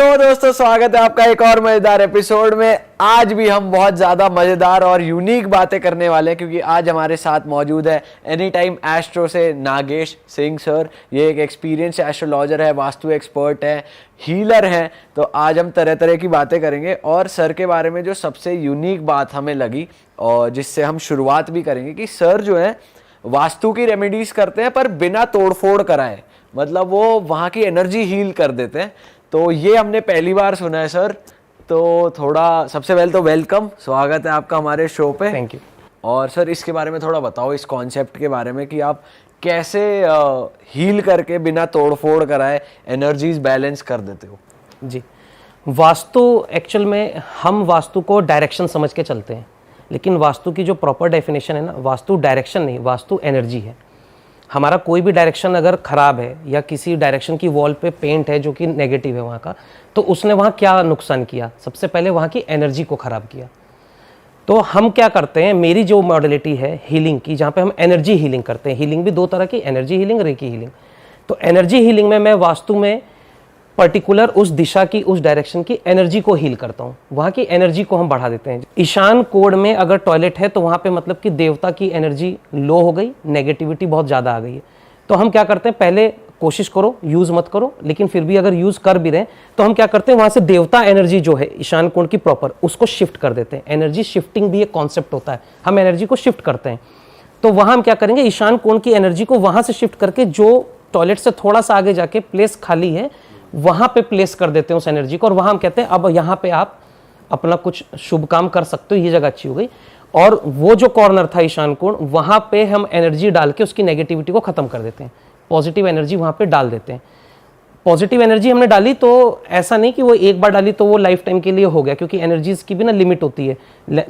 तो दोस्तों स्वागत है आपका एक और मजेदार एपिसोड में। आज भी हम बहुत ज्यादा मजेदार और यूनिक बातें करने वाले हैं क्योंकि आज हमारे साथ मौजूद है एनी टाइम एस्ट्रो से नागेश सिंह सर। ये एक एक्सपीरियंस एस्ट्रोलॉजर है, वास्तु एक्सपर्ट है, हीलर हैं। तो आज हम तरह तरह की बातें करेंगे और सर के बारे में जो सबसे यूनिक बात हमें लगी और जिससे हम शुरुआत भी करेंगे कि सर जो है वास्तु की रेमेडीज करते हैं पर बिना तोड़फोड़ कराए, मतलब वो वहाँ की एनर्जी हील कर देते हैं। तो ये हमने पहली बार सुना है सर। तो थोड़ा सबसे पहले तो वेलकम, स्वागत है आपका हमारे शो पे। Thank you. और सर इसके बारे में थोड़ा बताओ, इस कॉन्सेप्ट के बारे में कि आप कैसे हील करके बिना तोड़फोड़ कराए एनर्जीज बैलेंस कर देते हो। जी, वास्तु एक्चुअल में हम वास्तु को डायरेक्शन समझ के चलते हैं, लेकिन वास्तु की जो प्रॉपर डेफिनेशन है ना, वास्तु डायरेक्शन नहीं, वास्तु एनर्जी है। हमारा कोई भी डायरेक्शन अगर ख़राब है या किसी डायरेक्शन की वॉल पे पेंट है जो कि नेगेटिव है वहाँ का, तो उसने वहाँ क्या नुकसान किया? सबसे पहले वहाँ की एनर्जी को ख़राब किया। तो हम क्या करते हैं, मेरी जो मॉडलिटी है हीलिंग की, जहाँ पे हम एनर्जी हीलिंग करते हैं। हीलिंग भी दो तरह की, एनर्जी हीलिंग, रेकी हीलिंग। तो एनर्जी हीलिंग में मैं वास्तु में पर्टिकुलर उस दिशा की, उस डायरेक्शन की एनर्जी को हील करता हूँ। वहाँ की एनर्जी को हम बढ़ा देते हैं। ईशान कोण में अगर टॉयलेट है तो वहाँ पे मतलब कि देवता की एनर्जी लो हो गई, नेगेटिविटी बहुत ज़्यादा आ गई है। तो हम क्या करते हैं, पहले कोशिश करो, यूज़ मत करो, लेकिन फिर भी अगर यूज़ कर भी रहे तो हम क्या करते हैं, वहाँ से देवता एनर्जी जो है ईशान कोण की प्रॉपर, उसको शिफ्ट कर देते हैं। एनर्जी शिफ्टिंग भी एक कॉन्सेप्ट होता है, हम एनर्जी को शिफ्ट करते हैं। तो वहाँ हम क्या करेंगे, ईशान कोण की एनर्जी को वहाँ से शिफ्ट करके जो टॉयलेट से थोड़ा सा आगे जाके प्लेस खाली है वहां पे प्लेस कर देते हैं उस एनर्जी को। और वहां हम कहते हैं अब यहाँ पे आप अपना कुछ शुभ काम कर सकते हो, ये जगह अच्छी हो गई। और वो जो कॉर्नर था ईशान कोण, वहां पे हम एनर्जी डाल के उसकी नेगेटिविटी को खत्म कर देते हैं, पॉजिटिव एनर्जी वहां पे डाल देते हैं। पॉजिटिव एनर्जी हमने डाली तो ऐसा नहीं कि वो एक बार डाली तो वो लाइफ टाइम के लिए हो गया, क्योंकि एनर्जीज की भी ना लिमिट होती है।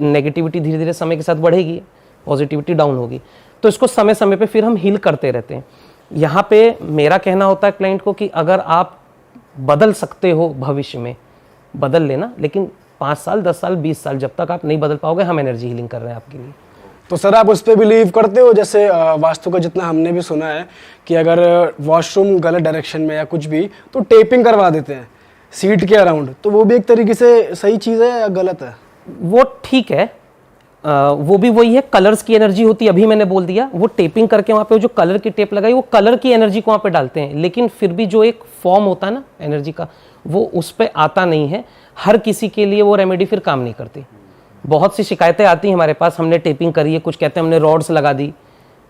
नेगेटिविटी धीरे धीरे समय के साथ बढ़ेगी, पॉजिटिविटी डाउन होगी। तो इसको समय समय पे फिर हम हील करते रहते हैं। यहाँ पे मेरा कहना होता है क्लाइंट को कि अगर आप बदल सकते हो भविष्य में, बदल लेना, लेकिन 5 साल 10 साल 20 साल जब तक आप नहीं बदल पाओगे, हम एनर्जी हीलिंग कर रहे हैं आपके लिए। तो सर आप उस पर बिलीव करते हो? जैसे वास्तु का जितना हमने भी सुना है कि अगर वॉशरूम गलत डायरेक्शन में या कुछ भी, तो टेपिंग करवा देते हैं सीट के अराउंड। तो वो भी एक तरीके से सही चीज़ है या गलत है? वो ठीक है, वो भी वही है, कलर्स की एनर्जी होती है। अभी मैंने बोल दिया, वो टेपिंग करके वहाँ पे जो कलर की टेप लगाई, वो कलर की एनर्जी को वहाँ पे डालते हैं, लेकिन फिर भी जो एक फॉर्म होता है ना एनर्जी का, वो उस पर आता नहीं है। हर किसी के लिए वो रेमेडी फिर काम नहीं करती। बहुत सी शिकायतें आती हैं हमारे पास, हमने टेपिंग करी है, कुछ कहते हैं हमने रॉड्स लगा दी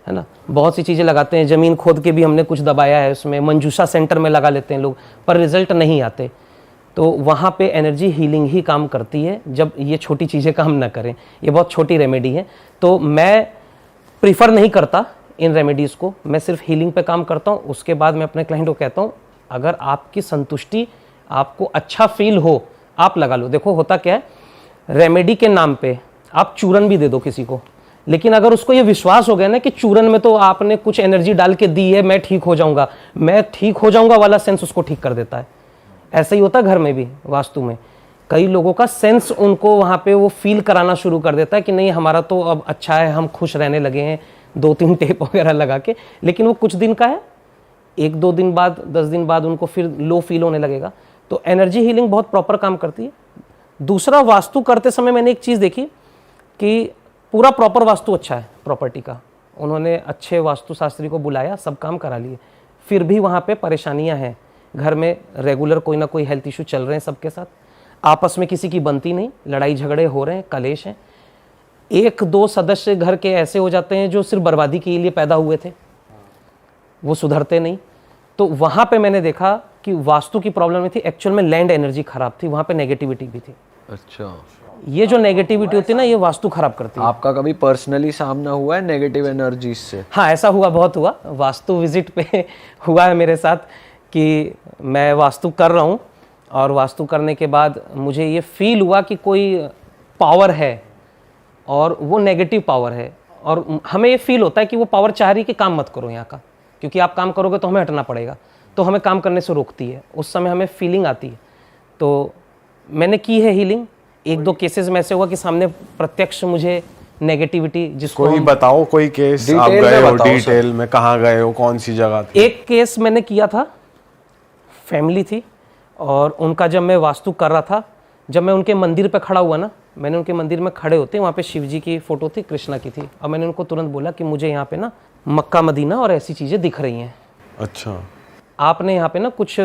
है ना, बहुत सी चीज़ें लगाते हैं, ज़मीन खोद के भी हमने कुछ दबाया है उसमें, मंजूषा सेंटर में लगा लेते हैं लोग, पर रिजल्ट नहीं आते। तो वहाँ पे एनर्जी हीलिंग ही काम करती है, जब ये छोटी चीज़ें काम ना करें। ये बहुत छोटी रेमेडी है, तो मैं प्रीफर नहीं करता इन रेमेडीज़ को। मैं सिर्फ हीलिंग पे काम करता हूँ। उसके बाद मैं अपने क्लाइंट को कहता हूँ, अगर आपकी संतुष्टि, आपको अच्छा फील हो, आप लगा लो। देखो होता क्या है, रेमेडी के नाम पे आप चूरन भी दे दो किसी को, लेकिन अगर उसको ये विश्वास हो गया ना कि चूरन में तो आपने कुछ एनर्जी डाल के दी है, मैं ठीक हो जाऊंगा वाला सेंस उसको ठीक कर देता है। ऐसा ही होता है घर में भी, वास्तु में कई लोगों का सेंस उनको वहाँ पे वो फील कराना शुरू कर देता है कि नहीं हमारा तो अब अच्छा है, हम खुश रहने लगे हैं, 2-3 टेप वगैरह लगा के, लेकिन वो कुछ दिन का है, 1-2 दिन बाद, 10 दिन बाद उनको फिर लो फील होने लगेगा। तो एनर्जी हीलिंग बहुत प्रॉपर काम करती है। दूसरा, वास्तु करते समय मैंने एक चीज़ देखी कि पूरा प्रॉपर वास्तु अच्छा है प्रॉपर्टी का, उन्होंने अच्छे वास्तुशास्त्री को बुलाया, सब काम करा लिए, फिर भी वहाँ पर परेशानियाँ हैं। घर में रेगुलर कोई ना कोई हेल्थ इशू चल रहे हैं सबके साथ, आपस में किसी की बनती नहीं, लड़ाई झगड़े हो रहे हैं, कलेश हैं। 1-2 सदस्य घर के ऐसे हो जाते हैं जो सिर्फ बर्बादी के लिए पैदा हुए थे, वो सुधरते नहीं। तो वहाँ पे मैंने देखा कि वास्तु की प्रॉब्लम नहीं थी, एक्चुअल में लैंड एनर्जी खराब थी, वहाँ पे नेगेटिविटी भी थी। अच्छा, ये जो नेगेटिविटी होती है ना, ये वास्तु खराब करती है। आपका कभी पर्सनली सामना हुआ है नेगेटिव एनर्जी से? हाँ, ऐसा हुआ, बहुत हुआ। वास्तु विजिट पे हुआ है मेरे साथ कि मैं वास्तु कर रहा हूँ और वास्तु करने के बाद मुझे ये फील हुआ कि कोई पावर है और वो नेगेटिव पावर है, और हमें ये फील होता है कि वो पावर चाह रही है कि काम मत करो यहाँ का, क्योंकि आप काम करोगे तो हमें हटना पड़ेगा, तो हमें काम करने से रोकती है। उस समय हमें फीलिंग आती है। तो मैंने की है हीलिंग। 1-2 केसेस में ऐसे हुआ कि सामने प्रत्यक्ष मुझे नेगेटिविटी, जिसको कोई बताओ, कोई केस आप गए हो, डिटेल में कहाँ गए हो, कौन सी जगह थी? एक केस मैंने किया था, फैमिली थी और उनका जब मैं वास्तु कर रहा था, जब मैं उनके मंदिर पे खड़ा हुआ ना, मैंने उनके मंदिर में खड़े होते वहाँ पे शिव जी की फ़ोटो थी, कृष्णा की थी, और मैंने उनको तुरंत बोला कि मुझे यहाँ पे ना मक्का मदीना और ऐसी चीज़ें दिख रही हैं। अच्छा। आपने यहाँ पे ना कुछ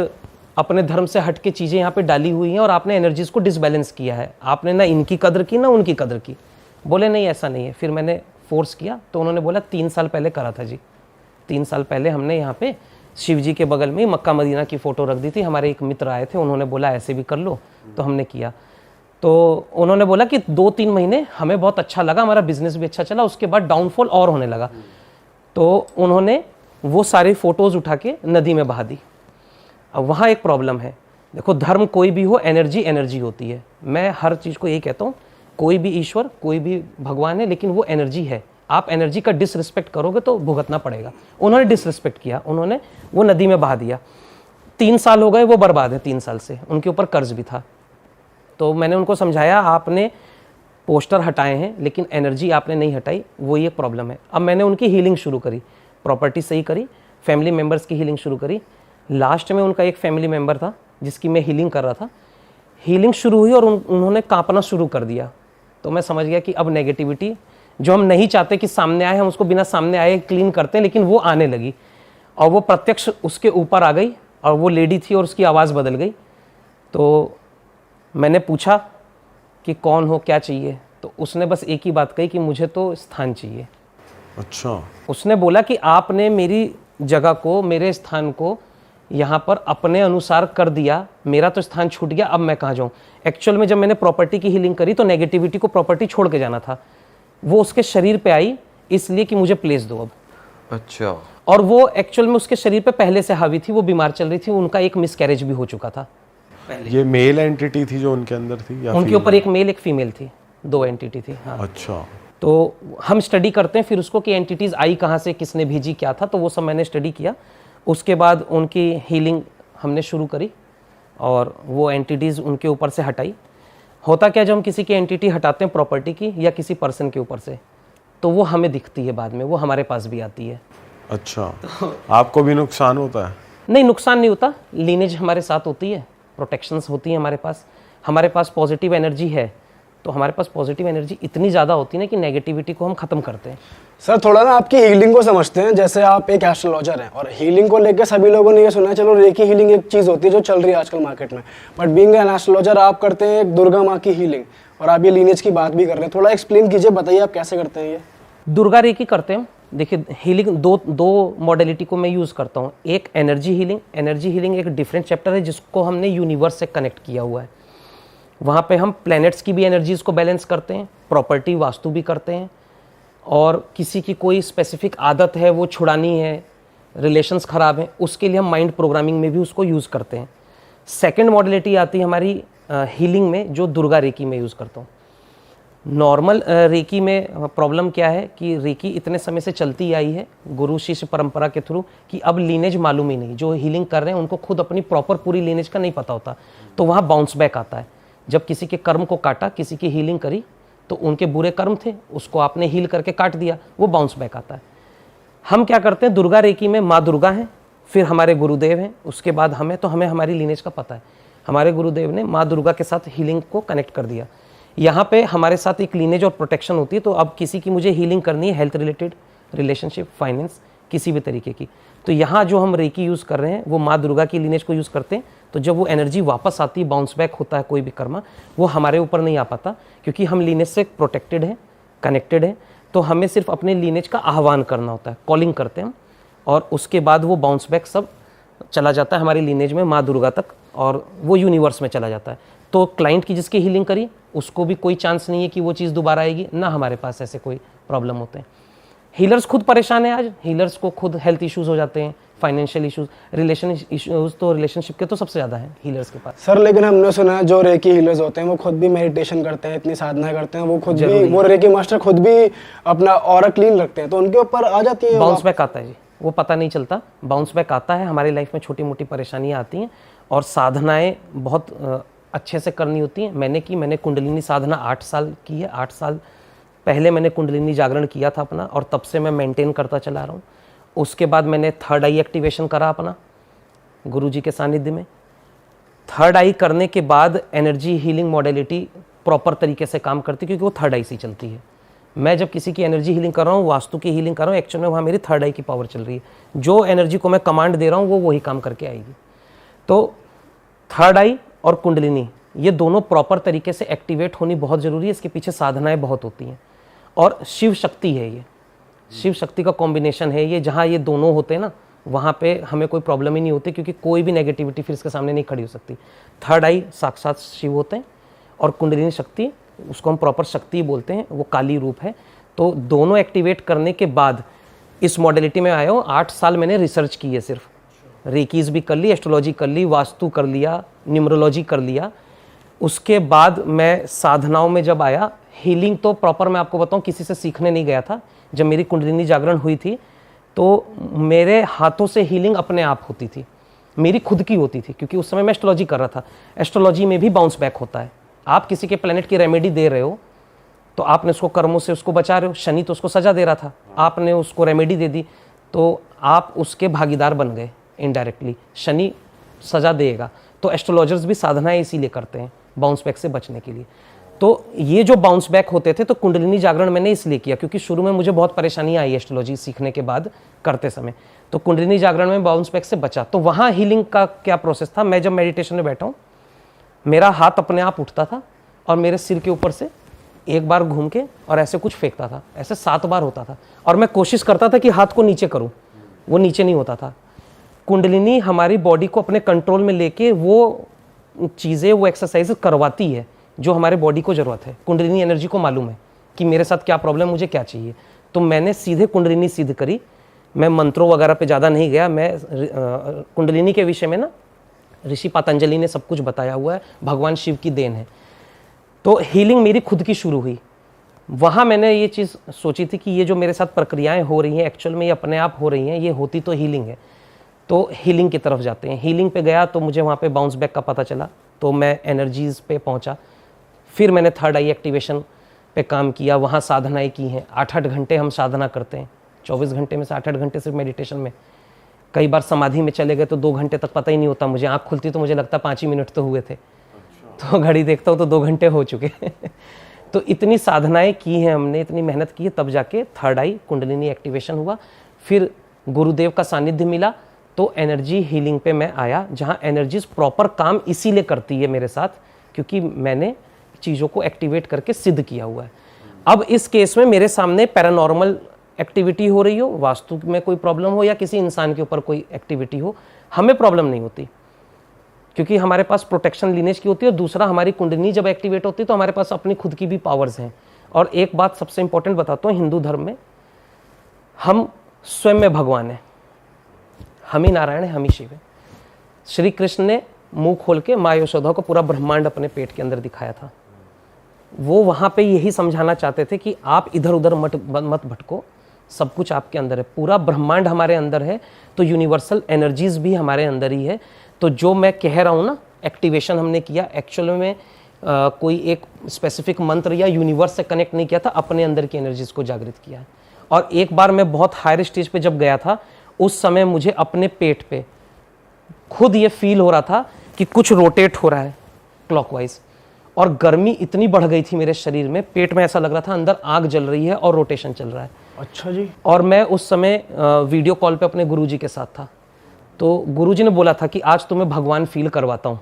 अपने धर्म से हट के चीज़ें यहाँ पे डाली हुई हैं और आपने एनर्जीज़ को डिसबैलेंस किया है, आपने ना इनकी कदर की ना उनकी कदर की। बोले नहीं ऐसा नहीं है। फिर मैंने फोर्स किया तो उन्होंने बोला 3 साल पहले करा था जी, 3 साल पहले हमने यहाँ पे शिव जी के बगल में ही मक्का मदीना की फ़ोटो रख दी थी। हमारे एक मित्र आए थे, उन्होंने बोला ऐसे भी कर लो, तो हमने किया। तो उन्होंने बोला कि 2-3 महीने हमें बहुत अच्छा लगा, हमारा बिजनेस भी अच्छा चला, उसके बाद डाउनफॉल और होने लगा। तो उन्होंने वो सारी फ़ोटोज़ उठा के नदी में बहा दी। अब वहाँ एक प्रॉब्लम है, देखो धर्म कोई भी हो, एनर्जी एनर्जी होती है। मैं हर चीज़ को यही कहता हूँ, कोई भी ईश्वर कोई भी भगवान है, लेकिन वो एनर्जी है। आप एनर्जी का डिसरिस्पेक्ट करोगे तो भुगतना पड़ेगा। उन्होंने डिसरिस्पेक्ट किया, उन्होंने वो नदी में बहा दिया। 3 साल हो गए, वो बर्बाद है 3 साल से, उनके ऊपर कर्ज भी था। तो मैंने उनको समझाया आपने पोस्टर हटाए हैं लेकिन एनर्जी आपने नहीं हटाई, वो ये प्रॉब्लम है। अब मैंने उनकी हीलिंग शुरू करी, प्रॉपर्टी सही करी, फैमिली मेम्बर्स की हीलिंग शुरू करी। लास्ट में उनका एक फैमिली मेम्बर था जिसकी मैं हीलिंग कर रहा था। हीलिंग शुरू हुई और उन्होंने कांपना शुरू कर दिया। तो मैं समझ गया कि अब नेगेटिविटी जो हम नहीं चाहते कि सामने आए, हम उसको बिना सामने आए क्लीन करते हैं, लेकिन वो आने लगी और वो प्रत्यक्ष उसके ऊपर आ गई और वो लेडी थी और उसकी आवाज़ बदल गई। तो मैंने पूछा कि कौन हो, क्या चाहिए, तो उसने बस एक ही बात कही कि मुझे तो स्थान चाहिए। अच्छा। उसने बोला कि आपने मेरी जगह को, मेरे स्थान को यहाँ पर अपने अनुसार कर दिया, मेरा तो स्थान छूट गया, अब मैं कहाँ जाऊँ। एक्चुअल में जब मैंने प्रॉपर्टी की हीलिंग करी तो नेगेटिविटी को प्रॉपर्टी छोड़ के जाना था, वो उसके शरीर पे आई इसलिए कि मुझे प्लेस दो अब। अच्छा। और वो एक्चुअल में उसके शरीर पे पहले से हावी थी, वो बीमार चल रही थी, उनका एक मिसकैरेज भी हो चुका था। ये मेल एंटिटी थी जो उनके अंदर थी या उनके ऊपर एक मेल एक फीमेल थी, 2 एंटिटी थी। हाँ। अच्छा। तो हम स्टडी करते हैं फिर उसको कि एंटिटीज़ आई कहाँ से, किसने भेजी, क्या था, तो वो सब मैंने स्टडी किया। उसके बाद उनकी हीलिंग हमने शुरू करी और वो एंटिटीज़ उनके ऊपर से हटाई। होता क्या, जब हम किसी की एंटिटी हटाते हैं प्रॉपर्टी की या किसी पर्सन के ऊपर से, तो वो हमें दिखती है बाद में, वो हमारे पास भी आती है। अच्छा। आपको भी नुकसान होता है? नहीं, नुकसान नहीं होता, लीनेज हमारे साथ होती है, प्रोटेक्शंस होती हैं हमारे पास पॉजिटिव एनर्जी है। तो हमारे पास पॉजिटिव एनर्जी इतनी ज़्यादा होती है ना कि नेगेटिविटी को हम ख़त्म करते हैं। सर थोड़ा ना आपकी हीलिंग को समझते हैं। जैसे आप एक एस्ट्रोलॉजर हैं और हीलिंग को लेकर सभी लोगों ने ये सुना है, चलो रेकी हीलिंग एक चीज़ होती है जो चल रही है आजकल मार्केट में, बट बीइंग एन एस्ट्रोलॉजर आप करते हैं एक दुर्गा माँ की हीलिंग और आप ये लीनेज की बात भी कर रहे हैं। थोड़ा एक्सप्लेन कीजिए, बताइए आप कैसे करते हैं ये। दुर्गा रेकी करते हैं। देखिए हीलिंग दो मॉडलिटी को मैं यूज़ करता हूँ। एक एनर्जी हीलिंग एक डिफरेंट चैप्टर है जिसको हमने यूनिवर्स से कनेक्ट किया हुआ है। वहाँ पे हम प्लैनेट्स की भी एनर्जीज़ को बैलेंस करते हैं, प्रॉपर्टी वास्तु भी करते हैं, और किसी की कोई स्पेसिफिक आदत है वो छुड़ानी है, रिलेशंस ख़राब हैं, उसके लिए हम माइंड प्रोग्रामिंग में भी उसको यूज़ करते हैं। सेकंड मॉडलिटी आती है हमारी हीलिंग में, जो दुर्गा रेकी में यूज़ करता हूँ। नॉर्मल रेकी में प्रॉब्लम क्या है कि रेकी इतने समय से चलती आई है गुरु शिष्य परंपरा के थ्रू कि अब लीनेज मालूम ही नहीं। जो हीलिंग कर रहे हैं उनको खुद अपनी प्रॉपर पूरी लीनेज का नहीं पता होता, तो वहाँ बाउंस बैक आता है। जब किसी के कर्म को काटा, किसी की हीलिंग करी, तो उनके बुरे कर्म थे, उसको आपने हील करके काट दिया, वो बाउंस बैक आता है। हम क्या करते हैं, दुर्गा रेकी में माँ दुर्गा हैं, फिर हमारे गुरुदेव हैं, उसके बाद हमें, तो हमें हमारी लीनेज का पता है। हमारे गुरुदेव ने माँ दुर्गा के साथ हीलिंग को कनेक्ट कर दिया। यहाँ पे हमारे साथ एक लीनेज और प्रोटेक्शन होती है। तो अब किसी की मुझे हीलिंग करनी है, हेल्थ रिलेटेड, रिलेशनशिप, फाइनेंस, किसी भी तरीके की, तो यहाँ जो हम रेकी यूज़ कर रहे हैं वो माँ दुर्गा की लीनेज को यूज़ करते हैं। तो जब वो एनर्जी वापस आती है, बाउंस बैक होता है कोई भी कर्मा, वो हमारे ऊपर नहीं आ पाता क्योंकि हम लीनेज से प्रोटेक्टेड हैं, कनेक्टेड हैं। तो हमें सिर्फ अपने लीनेज का आह्वान करना होता है, कॉलिंग करते हैं हम, और उसके बाद वो बाउंस बैक सब चला जाता है हमारी लीनेज में माँ दुर्गा तक, और वो यूनिवर्स में चला जाता है। तो क्लाइंट की जिसकी हीलिंग करी उसको भी कोई चांस नहीं है कि वो चीज़ दोबारा आएगी, ना हमारे पास ऐसे कोई प्रॉब्लम होते हैं। हीलर्स खुद परेशान है आज, हीलर्स को खुद हेल्थ इश्यूज़ हो जाते हैं, फाइनेंशियल इश्यूज़, रिलेशन इश्यूज़, तो रिलेशनशिप के तो सबसे ज़्यादा है हीलर्स के पास। सर लेकिन हमने सुना है जो रेकी हीलर्स होते हैं वो खुद भी मेडिटेशन करते हैं, इतनी साधना करते हैं, वो खुद भी, वो रेकी मास्टर खुद भी अपना ऑरा क्लीन रखते हैं, तो उनके ऊपर आ जाती है बाउंस बैक आता है जी, वो पता नहीं चलता, बाउंस बैक आता है। हमारी लाइफ में छोटी मोटी परेशानियाँ आती हैं और साधनाएँ बहुत अच्छे से करनी होती हैं। मैंने कुंडलिनी साधना 8 साल की है। 8 साल पहले मैंने कुंडलिनी जागरण किया था अपना, और तब से मैं मेंटेन करता चला रहा हूँ। उसके बाद मैंने 3rd आई एक्टिवेशन करा अपना गुरुजी के सानिध्य में। थर्ड आई करने के बाद एनर्जी हीलिंग मॉडलिटी प्रॉपर तरीके से काम करती है, क्योंकि वो थर्ड आई से चलती है। मैं जब किसी की एनर्जी हीलिंग कर रहा हूँ, वास्तु की हीलिंग कर रहा हूँ, एक्चुअल में वहाँ मेरी थर्ड आई की पावर चल रही है। जो एनर्जी को मैं कमांड दे रहा हूँ वो वही काम करके आएगी। तो थर्ड आई और कुंडलिनी ये दोनों प्रॉपर तरीके से एक्टिवेट होनी बहुत ज़रूरी है। इसके पीछे साधनाएं बहुत होती हैं और शिव शक्ति है, ये शिव शक्ति का कॉम्बिनेशन है ये। जहाँ ये दोनों होते हैं ना, वहाँ पे हमें कोई प्रॉब्लम ही नहीं होती, क्योंकि कोई भी नेगेटिविटी फिर इसके सामने नहीं खड़ी हो सकती। थर्ड आई साक्षात शिव होते हैं और कुंडलिनी शक्ति, उसको हम प्रॉपर शक्ति बोलते हैं, वो काली रूप है। तो दोनों एक्टिवेट करने के बाद इस मॉडलिटी में आया हूँ। 8 साल मैंने रिसर्च की है, सिर्फ रेकीज भी कर ली, एस्ट्रोलॉजी कर ली, वास्तु कर लिया, न्यूमरोलॉजी कर लिया। उसके बाद मैं साधनाओं में जब आया, हीलिंग तो प्रॉपर मैं आपको बताऊं किसी से सीखने नहीं गया था। जब मेरी कुंडलिनी जागरण हुई थी तो मेरे हाथों से हीलिंग अपने आप होती थी, मेरी खुद की होती थी, क्योंकि उस समय मैं एस्ट्रोलॉजी कर रहा था। एस्ट्रोलॉजी में भी बाउंस बैक होता है। आप किसी के प्लेनेट की रेमेडी दे रहे हो तो आपने उसको कर्मों से उसको बचा रहे हो। शनि तो उसको सजा दे रहा था, आपने उसको रेमेडी दे दी तो आप उसके भागीदार बन गए इनडायरेक्टली। शनि सजा देगा। तो एस्ट्रोलॉजर्स भी साधनाएं इसीलिए करते हैं, बाउंस बैक से बचने के लिए। तो ये जो बाउंस बैक होते थे, तो कुंडलिनी जागरण मैंने इसलिए किया क्योंकि शुरू में मुझे बहुत परेशानी आई एस्ट्रोलॉजी सीखने के बाद करते समय। तो कुंडलिनी जागरण में बाउंस बैक से बचा। तो वहाँ हीलिंग का क्या प्रोसेस था, मैं जब मेडिटेशन में बैठा हूँ, मेरा हाथ अपने आप उठता था और मेरे सिर के ऊपर से एक बार घूम के और ऐसे कुछ फेंकता था। ऐसे 7 बार होता था और मैं कोशिश करता था कि हाथ को नीचे करूँ, वो नीचे नहीं होता था। कुंडलिनी हमारी बॉडी को अपने कंट्रोल में लेके वो चीज़ें, वो एक्सरसाइज करवाती है जो हमारे बॉडी को ज़रूरत है। कुंडलिनी एनर्जी को मालूम है कि मेरे साथ क्या प्रॉब्लम, मुझे क्या चाहिए। तो मैंने सीधे कुंडलिनी सिद्ध करी। मैं मंत्रों वगैरह पे ज़्यादा नहीं गया। मैं कुंडलिनी के विषय में ना ऋषि पतंजलि ने सब कुछ बताया हुआ है, भगवान शिव की देन है। तो हीलिंग मेरी खुद की शुरू हुई। वहाँ मैंने ये चीज़ सोची थी कि ये जो मेरे साथ प्रक्रियाएँ हो रही हैं, एक्चुअल में ये अपने आप हो रही हैं, ये होती तो हीलिंग है। तो हीलिंग की तरफ जाते हैं। हीलिंग पे गया तो मुझे वहाँ पे बाउंस बैक का पता चला, तो मैं एनर्जीज़ पे पहुँचा। फिर मैंने थर्ड आई एक्टिवेशन पे काम किया, वहाँ साधनाएं की हैं। 8-8 घंटे हम साधना करते हैं, 24 घंटे में से 8-8 घंटे सिर्फ मेडिटेशन में। कई बार समाधि में चले गए तो 2 घंटे तक पता ही नहीं होता मुझे। आँख खुलती तो मुझे लगता 5 ही मिनट तो हुए थे। तो घड़ी देखता हूँ तो 2 घंटे हो चुके। तो इतनी साधनाएं की हैं हमने, इतनी मेहनत की है, तब जाके थर्ड आई कुंडलिनी एक्टिवेशन हुआ। फिर गुरुदेव का सानिध्य मिला तो एनर्जी हीलिंग पे मैं आया, जहाँ एनर्जीज प्रॉपर काम इसीलिए करती है मेरे साथ क्योंकि मैंने चीज़ों को एक्टिवेट करके सिद्ध किया हुआ है। अब इस केस में मेरे सामने पैरानॉर्मल एक्टिविटी हो रही हो, वास्तु में कोई प्रॉब्लम हो या किसी इंसान के ऊपर कोई एक्टिविटी हो, हमें प्रॉब्लम नहीं होती क्योंकि हमारे पास प्रोटेक्शन लीनेज की होती है। और दूसरा, हमारी कुंडलिनी जब एक्टिवेट होती है तो हमारे पास अपनी खुद की भी पावर्स हैं। और एक बात सबसे इंपॉर्टेंट बताता हूँ, हिंदू धर्म में हम स्वयं में भगवान हैं, हम ही नारायण है, हम ही शिव है। श्री कृष्ण ने मुंह खोल के माँ यशोदा को पूरा ब्रह्मांड अपने पेट के अंदर दिखाया था। वो वहाँ पे यही समझाना चाहते थे कि आप इधर उधर मत भटको, सब कुछ आपके अंदर है, पूरा ब्रह्मांड हमारे अंदर है। तो यूनिवर्सल एनर्जीज भी हमारे अंदर ही है। तो जो मैं कह रहा हूँ ना, एक्टिवेशन हमने किया, एक्चुअल में कोई एक स्पेसिफिक मंत्र या यूनिवर्स से कनेक्ट नहीं किया था, अपने अंदर की एनर्जीज को जागृत किया है। और एक बार मैं बहुत हायर स्टेज पे जब गया था, उस समय मुझे अपने पेट पे खुद ये फील हो रहा था कि कुछ रोटेट हो रहा है क्लॉकवाइज, और गर्मी इतनी बढ़ गई थी मेरे शरीर में, पेट में ऐसा लग रहा था अंदर आग जल रही है और रोटेशन चल रहा है। अच्छा जी। और मैं उस समय वीडियो कॉल पे अपने गुरुजी के साथ था। तो गुरुजी ने बोला था कि आज तुम्हें भगवान फील करवाता हूँ,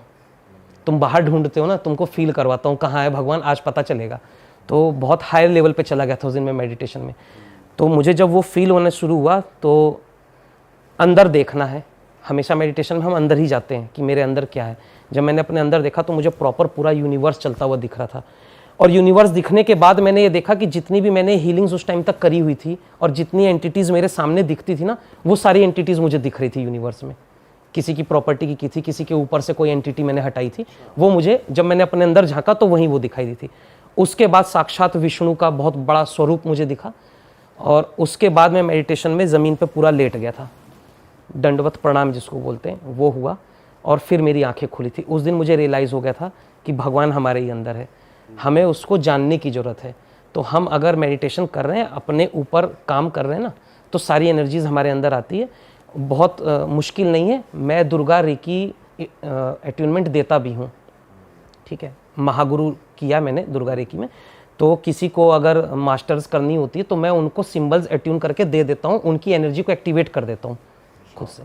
तुम बाहर ढूंढते हो ना, तुमको फील करवाता हूँ कहाँ है भगवान, आज पता चलेगा। तो बहुत हाई लेवल पे चला गया था उस दिन मैं मेडिटेशन में। तो मुझे जब वो फील होना शुरू हुआ तो अंदर देखना है, हमेशा मेडिटेशन में हम अंदर ही जाते हैं कि मेरे अंदर क्या है। जब मैंने अपने अंदर देखा तो मुझे प्रॉपर पूरा यूनिवर्स चलता हुआ दिख रहा था। और यूनिवर्स दिखने के बाद मैंने ये देखा कि जितनी भी मैंने हीलिंग्स उस टाइम तक करी हुई थी और जितनी एंटिटीज़ मेरे सामने दिखती थी ना, वो सारी एंटिटीज़ मुझे दिख रही थी यूनिवर्स में। किसी की प्रॉपर्टी की थी, किसी के ऊपर से कोई एंटिटी मैंने हटाई थी, वो मुझे जब मैंने अपने अंदर झांका तो वहीं वो दिखाई दी थी। उसके बाद साक्षात विष्णु का बहुत बड़ा स्वरूप मुझे दिखा। और उसके बाद मैं मेडिटेशन में ज़मीन पर पूरा लेट गया था, दंडवत प्रणाम जिसको बोलते हैं वो हुआ, और फिर मेरी आंखें खुली थी। उस दिन मुझे रियलाइज़ हो गया था कि भगवान हमारे ही अंदर है, हमें उसको जानने की ज़रूरत है। तो हम अगर मेडिटेशन कर रहे हैं, अपने ऊपर काम कर रहे हैं ना, तो सारी एनर्जीज़ हमारे अंदर आती है। बहुत मुश्किल नहीं है। मैं दुर्गा रेकी अट्यूनमेंट देता भी हूँ, ठीक है। महागुरु किया मैंने दुर्गा रेकी में, तो किसी को अगर मास्टर्स करनी होती है तो मैं उनको सिंबल्स अट्यून करके दे देता हूँ, उनकी एनर्जी को एक्टिवेट कर देता हूँ खुद से,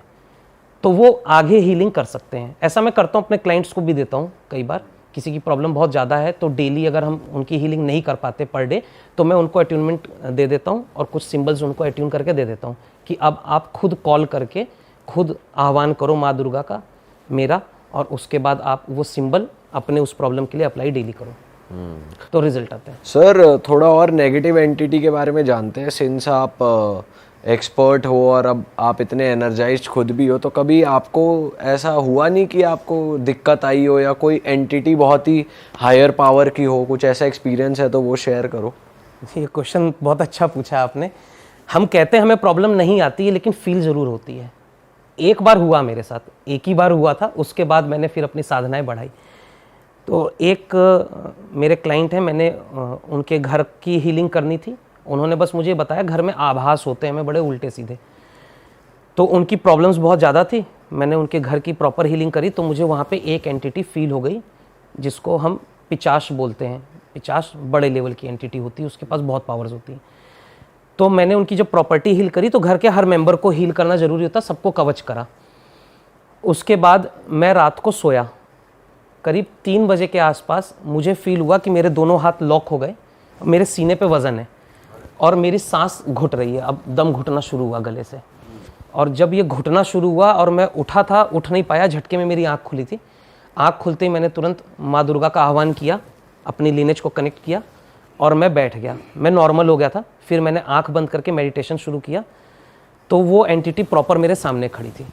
तो वो आगे हीलिंग कर सकते हैं। ऐसा मैं करता हूँ, अपने क्लाइंट्स को भी देता हूँ। कई बार किसी की प्रॉब्लम बहुत ज़्यादा है तो डेली अगर हम उनकी हीलिंग नहीं कर पाते पर डे, तो मैं उनको अट्यूनमेंट दे देता हूँ और कुछ सिंबल्स उनको अट्यून करके दे देता हूँ कि अब आप खुद कॉल करके खुद आह्वान करो माँ दुर्गा का मेरा, और उसके बाद आप वो सिंबल अपने उस प्रॉब्लम के लिए अप्लाई डेली करो, तो रिजल्ट आता है। सर थोड़ा और नेगेटिव एंटिटी के बारे में जानते हैं। सिंस आप एक्सपर्ट हो और अब आप इतने एनर्जाइज्ड खुद भी हो, तो कभी आपको ऐसा हुआ नहीं कि आपको दिक्कत आई हो या कोई एंटिटी बहुत ही हायर पावर की हो, कुछ ऐसा एक्सपीरियंस है तो वो शेयर करो। ये क्वेश्चन बहुत अच्छा पूछा आपने। हम कहते हैं हमें प्रॉब्लम नहीं आती है, लेकिन फील ज़रूर होती है। एक बार हुआ मेरे साथ, एक ही बार हुआ था, उसके बाद मैंने फिर अपनी साधनाएं बढ़ाई। तो एक मेरे क्लाइंट हैं, मैंने उनके घर की हीलिंग करनी थी। उन्होंने बस मुझे बताया घर में आभास होते हैं, मैं बड़े उल्टे सीधे, तो उनकी प्रॉब्लम्स बहुत ज़्यादा थी। मैंने उनके घर की प्रॉपर हीलिंग करी तो मुझे वहाँ पे एक एंटिटी फील हो गई जिसको हम पिचाश बोलते हैं। पिचाश बड़े लेवल की एंटिटी होती है, उसके पास बहुत पावर्स होती हैं। तो मैंने उनकी जब प्रॉपर्टी हील करी, तो घर के हर मेंबर को हील करना ज़रूरी होता, सबको कवच करा। उसके बाद मैं रात को सोया, करीब 3 बजे के आसपास मुझे फील हुआ कि मेरे दोनों हाथ लॉक हो गए, मेरे सीने पे वज़न है और मेरी सांस घुट रही है। अब दम घुटना शुरू हुआ गले से, और जब ये घुटना शुरू हुआ और मैं उठा था, उठ नहीं पाया, झटके में मेरी आँख खुली थी। आँख खुलते ही मैंने तुरंत माँ दुर्गा का आह्वान किया, अपनी लीनेज को कनेक्ट किया और मैं बैठ गया। मैं नॉर्मल हो गया था। फिर मैंने आँख बंद करके मेडिटेशन शुरू किया, तो वो एंटिटी प्रॉपर मेरे सामने खड़ी थी।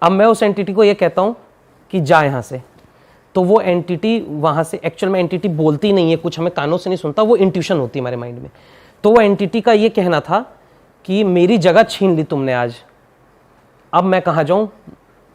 अब मैं उस एंटिटी को ये कहता हूँ कि जा यहाँ से, तो वो एंटिटी वहाँ से, एक्चुअल में एंटिटी बोलती नहीं है कुछ, हमें कानों से नहीं सुनता, वो इंट्यूशन होती है हमारे माइंड में। तो वो एंटिटी का ये कहना था कि मेरी जगह छीन ली तुमने आज, अब मैं कहाँ जाऊँ,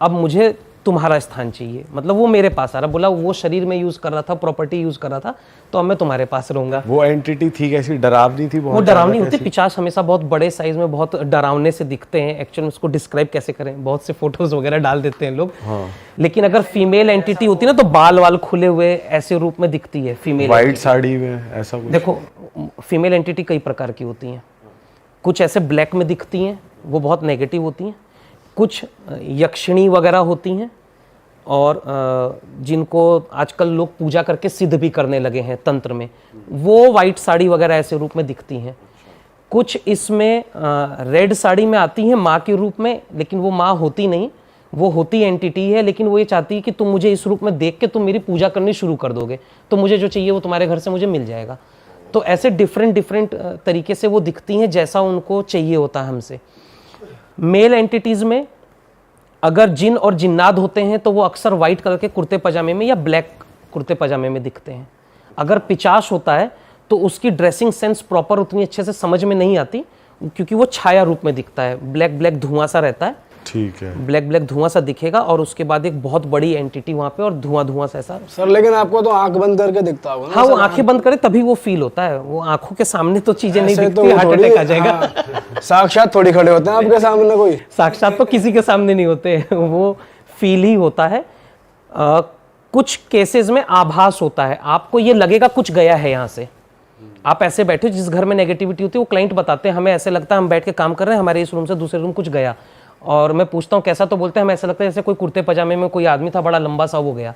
अब मुझे तुम्हारा स्थान चाहिए। मतलब वो मेरे पास आ रहा, बोला वो शरीर में यूज़ कर रहा था, प्रॉपर्टी यूज़ कर रहा था, तो अब मैं तुम्हारे पास रहूँगा। वो एंटिटी थी कैसी, डरावनी थी? वो डरावनी होती। पिशाच हमेशा बहुत बड़े साइज में बहुत डरावने से दिखते हैं। एक्चुअली में उसको डिस्क्राइब कैसे करें, बहुत से फोटोज वगैरह डाल देते हैं लोग। हाँ। लेकिन अगर फीमेल एंटिटी होती है ना, तो बाल वाल खुले हुए ऐसे रूप में दिखती है फीमेल। वाइट साड़ी में ऐसा कुछ? देखो, फीमेल एंटिटी कई प्रकार की होती हैं। कुछ ऐसे ब्लैक में दिखती हैं, वो बहुत नेगेटिव होती हैं। कुछ यक्षिणी वगैरह होती हैं, और जिनको आजकल लोग पूजा करके सिद्ध भी करने लगे हैं तंत्र में, वो वाइट साड़ी वगैरह ऐसे रूप में दिखती हैं। कुछ इसमें रेड साड़ी में आती हैं माँ के रूप में, लेकिन वो माँ होती नहीं, वो होती एंटिटी है, लेकिन वो ये चाहती है कि तुम मुझे इस रूप में देख के तुम मेरी पूजा करनी शुरू कर दोगे, तो मुझे जो चाहिए वो तुम्हारे घर से मुझे मिल जाएगा। तो ऐसे डिफरेंट तरीके से वो दिखती हैं, जैसा उनको चाहिए होता है हमसे। मेल एंटिटीज़ में अगर जिन और जिन्नात होते हैं तो वो अक्सर वाइट कलर के कुर्ते पजामे में या ब्लैक कुर्ते पजामे में दिखते हैं। अगर पिचाश होता है तो उसकी ड्रेसिंग सेंस प्रॉपर उतनी अच्छे से समझ में नहीं आती, क्योंकि वो छाया रूप में दिखता है, ब्लैक ब्लैक धुआं सा रहता है। ठीक है, ब्लैक ब्लैक धुआं सा दिखेगा और उसके बाद एक बहुत बड़ी एंटिटी वहां पे और धुआं धुआं सा ऐसा। सर लेकिन आपको तो आंख बंद करके दिखता होगा ना? हाँ, वो आंखें बंद करे तभी वो फील होता है। वो आंखों के सामने तो चीजें नहीं ऐसे दिखती, तो हार्ट थोड़ी- अटैक आ जाएगा। हाँ, साक्षात थोड़ी खड़े होते हैं आपके सामने कोई। साक्षात तो किसी के सामने नहीं होते, वो फील ही होता है। कुछ केसेस में आभास होता है, आपको ये लगेगा कुछ गया है यहाँ से। आप ऐसे बैठे हो, जिस घर में नेगेटिविटी होती है वो क्लाइंट बताते हैं, हमें ऐसे लगता है हम बैठ के काम कर रहे हैं, हमारे इस रूम से दूसरे रूम कुछ गया। और मैं पूछता हूँ कैसा, तो बोलते हैं हमें ऐसा लगता है जैसे कोई कुर्ते पजामे में कोई आदमी था, बड़ा लंबा सा, वो गया।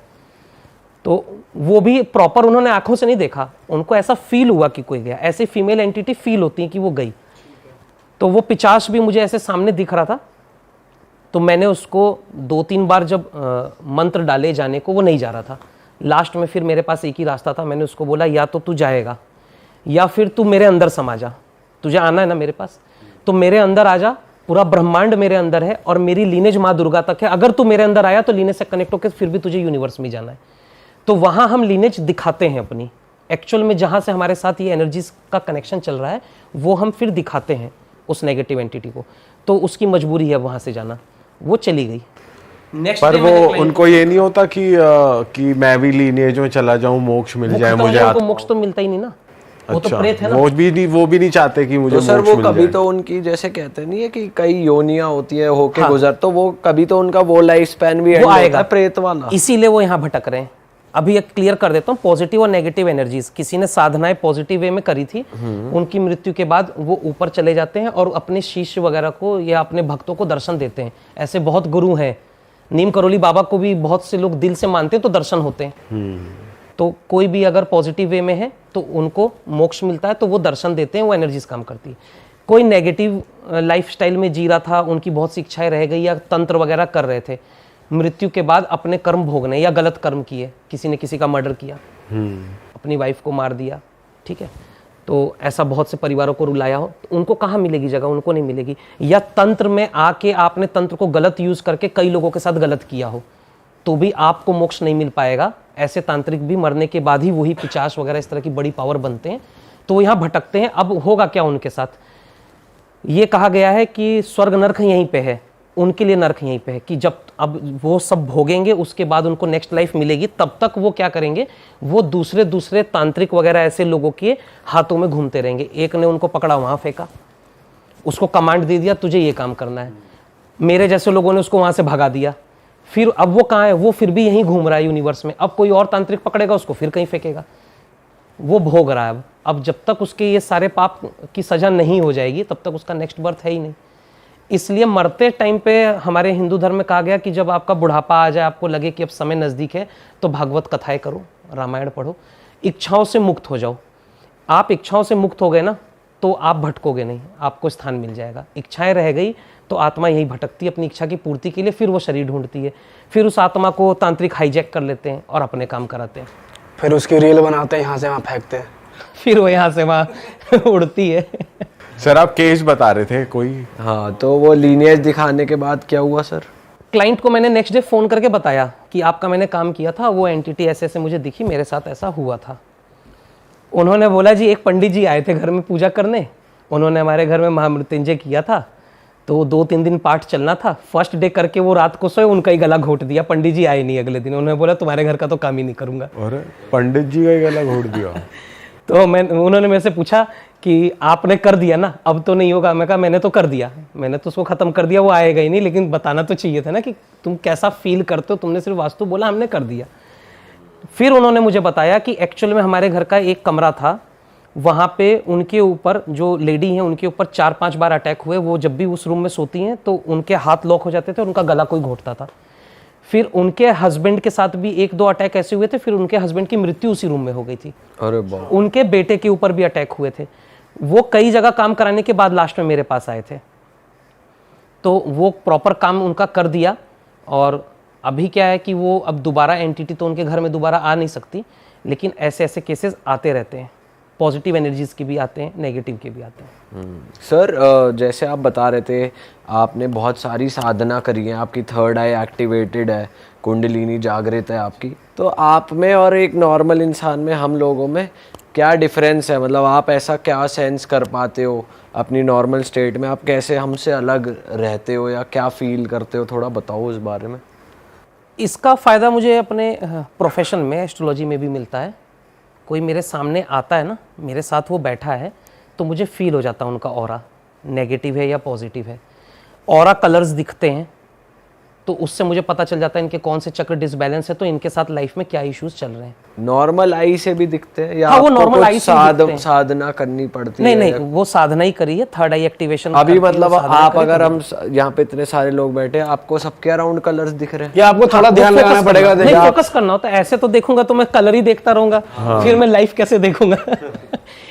तो वो भी प्रॉपर उन्होंने आंखों से नहीं देखा, उनको ऐसा फील हुआ कि कोई गया। ऐसे फीमेल एंटिटी फील होती है कि वो गई। तो वो पिचाश भी मुझे ऐसे सामने दिख रहा था, तो मैंने उसको 2-3 बार जब मंत्र डाले जाने को, वो नहीं जा रहा था। लास्ट में फिर मेरे पास एक ही रास्ता था, मैंने उसको बोला या तो तू जाएगा या फिर तू मेरे अंदर समा जा, तुझे आना है ना मेरे पास, तो मेरे अंदर आ जा। पूरा ब्रह्मांड मेरे अंदर है और मेरी लीनेज माँ दुर्गा तक है। अगर तू मेरे अंदर आया तो लीनेज से कनेक्ट होकर फिर भी तुझे यूनिवर्स में जाना है। तो वहां हम लीनेज दिखाते हैं अपनी, एक्चुअल में जहां से हमारे साथ ये एनर्जीज का कनेक्शन चल रहा है वो हम फिर दिखाते हैं उस नेगेटिव एंटिटी को। तो उसकी मजबूरी है वहां से जाना, वो चली गई। नेक्स्ट पर वो उनको ये नहीं होता कि मैं भी लीनेज में चला जाऊं, मोक्ष मिल जाए मुझे? उनको मोक्ष तो मिलता ही नहीं ना। वो तो प्रेत है ना। वो भी नहीं चाहते कि मुझे तो सर मोक्ष वो मिल कभी जाए। तो उनकी जैसे कहते नहीं है कि कई योनियां होती है होके गुजर, तो वो कभी तो उनका वो लाइफ स्पैन भी वो end होता आएगा है प्रेत वाला। इसीलिए वो यहाँ भटक रहे हैं। अभी एक क्लियर कर देता हूँ, पॉजिटिव और नेगेटिव एनर्जीज, किसी ने साधनाएं पॉजिटिव वे में करी थी, उनकी मृत्यु के बाद वो ऊपर चले जाते हैं और अपने शिष्य वगैरह को या अपने भक्तों को दर्शन देते हैं। ऐसे बहुत गुरु हैं, नीम करोली बाबा को भी बहुत से लोग दिल से मानते हैं तो दर्शन होते हैं। तो कोई भी अगर पॉजिटिव वे में है तो उनको मोक्ष मिलता है, तो वो दर्शन देते हैं, वो एनर्जीज काम करती है। कोई नेगेटिव लाइफस्टाइल में जी रहा था, उनकी बहुत सी इच्छाएं रह गई या तंत्र वगैरह कर रहे थे, मृत्यु के बाद अपने कर्म भोगने या गलत कर्म किए, किसी ने किसी का मर्डर किया, अपनी वाइफ को मार दिया, ठीक है, तो ऐसा बहुत से परिवारों को रुलाया हो, तो उनको कहाँ मिलेगी जगह? उनको नहीं मिलेगी। या तंत्र में आके आपने तंत्र को गलत यूज करके कई लोगों के साथ गलत किया हो, तो भी आपको मोक्ष नहीं मिल पाएगा। ऐसे तांत्रिक भी मरने के बाद ही वही पिचास वगैरह इस तरह की बड़ी पावर बनते हैं, तो वो यहाँ भटकते हैं। अब होगा क्या उनके साथ? ये कहा गया है कि स्वर्ग नरक यहीं पे है, उनके लिए नरक यहीं पे है, कि जब अब वो सब भोगेंगे उसके बाद उनको नेक्स्ट लाइफ मिलेगी, तब तक वो क्या करेंगे, वो दूसरे दूसरे तांत्रिक वगैरह ऐसे लोगों के हाथों में घूमते रहेंगे। एक ने उनको पकड़ा वहां फेंका, उसको कमांड दे दिया तुझे ये काम करना है, मेरे जैसे लोगों ने उसको वहां से भगा दिया, फिर अब वो कहाँ है? वो फिर भी यहीं घूम रहा है यूनिवर्स में। अब कोई और तांत्रिक पकड़ेगा उसको, फिर कहीं फेंकेगा, वो भोग रहा है। अब जब तक उसके ये सारे पाप की सजा नहीं हो जाएगी तब तक उसका नेक्स्ट बर्थ है ही नहीं। इसलिए मरते टाइम पे हमारे हिंदू धर्म में कहा गया कि जब आपका बुढ़ापा आ जाए, आपको लगे कि अब समय नज़दीक है, तो भागवत कथाएं करो, रामायण पढ़ो, इच्छाओं से मुक्त हो जाओ। आप इच्छाओं से मुक्त हो गए ना, तो आप भटकोगे नहीं, आपको स्थान मिल जाएगा। इच्छाएं रह गई तो आत्मा यही भटकती है अपनी इच्छा की पूर्ति के लिए, फिर वो शरीर ढूंढती है, फिर उस आत्मा को तांत्रिक हाईजैक कर लेते हैं और अपने काम कराते हैं, फिर उसकी रील बनाते हैं, यहाँ से वहाँ फेंकते हैं, फिर वो यहाँ से वहाँ उड़ती है। सर आप केस बता रहे थे कोई? हाँ, तो वो लीनियज दिखाने के बाद क्या हुआ सर? क्लाइंट को मैंने नेक्स्ट डे फ़ोन करके बताया कि आपका मैंने काम किया था, वो एंटिटी ऐसे ऐसे मुझे दिखी, मेरे साथ ऐसा हुआ था। उन्होंने बोला जी एक पंडित जी आए थे घर में पूजा करने, उन्होंने हमारे घर में महामृत्युंजय किया था, तो 2-3 दिन पाठ चलना था, फर्स्ट डे करके वो रात को सोए, उनका ही गला घोट दिया, पंडित जी आए नहीं अगले दिन। उन्होंने बोला तुम्हारे घर का तो काम ही नहीं करूँगा। और पंडित जी का ही गला घोट दिया। तो उन्होंने मेरे से पूछा कि आपने कर दिया ना, अब तो नहीं होगा। मैं कहा मैंने तो कर दिया, मैंने तो उसको ख़त्म कर दिया, वो आएगा ही नहीं, लेकिन बताना तो चाहिए था ना कि तुम कैसा फील करते हो, तुमने सिर्फ वास्तु बोला, हमने कर दिया। फिर उन्होंने मुझे बताया कि एक्चुअल में हमारे घर का एक कमरा था, वहाँ पे उनके ऊपर जो लेडी हैं उनके ऊपर 4-5 बार अटैक हुए। वो जब भी उस रूम में सोती हैं तो उनके हाथ लॉक हो जाते थे और उनका गला कोई घोटता था। फिर उनके हस्बैंड के साथ भी 1-2 अटैक ऐसे हुए थे, फिर उनके हस्बैंड की मृत्यु उसी रूम में हो गई थी। अरे बाप। उनके बेटे के ऊपर भी अटैक हुए थे। वो कई जगह काम कराने के बाद लास्ट में मेरे पास आए थे, तो वो प्रॉपर काम उनका कर दिया। और अभी क्या है कि वो अब दोबारा एंटिटी तो उनके घर में दोबारा आ नहीं सकती, लेकिन ऐसे ऐसे केसेस आते रहते हैं। पॉजिटिव एनर्जीज के भी आते हैं, नेगेटिव के भी आते हैं। सर जैसे आप बता रहे थे आपने बहुत सारी साधना करी है, आपकी थर्ड आई एक्टिवेटेड है, कुंडलिनी जागृत है आपकी, तो आप में और एक नॉर्मल इंसान में, हम लोगों में क्या डिफरेंस है? मतलब आप ऐसा क्या सेंस कर पाते हो अपनी नॉर्मल स्टेट में? आप कैसे हमसे अलग रहते हो या क्या फील करते हो? थोड़ा बताओ इस बारे में। इसका फ़ायदा मुझे अपने प्रोफेशन में, एस्ट्रोलॉजी में भी मिलता है। कोई मेरे सामने आता है ना, मेरे साथ वो बैठा है, तो मुझे फील हो जाता है उनका ऑरा नेगेटिव है या पॉजिटिव है। ऑरा कलर्स दिखते हैं तो उससे मुझे पता चल जाता है इनके कौन से चक्र डिसबैलेंस है, तो इनके साथ लाइफ में क्या इश्यूज चल रहे हैं। नॉर्मल आई से भी दिखते हैं या हाँ, वो आपको normal कुछ eye से भी दिखते हैं। साधना करनी पड़ती नहीं है? नहीं, वो साधना ही करी है, थर्ड आई एक्टिवेशन। अभी मतलब आप अगर हम यहाँ पे इतने सारे लोग बैठे हैं, आपको सबके अराउंड कलर्स दिख रहे हैं? या आपको थोड़ा ध्यान लगाना पड़ेगा। नहीं, फोकस करना होता है। ऐसे तो देखूंगा तो मैं कलर ही देखता रहूंगा, फिर मैं लाइफ कैसे देखूंगा।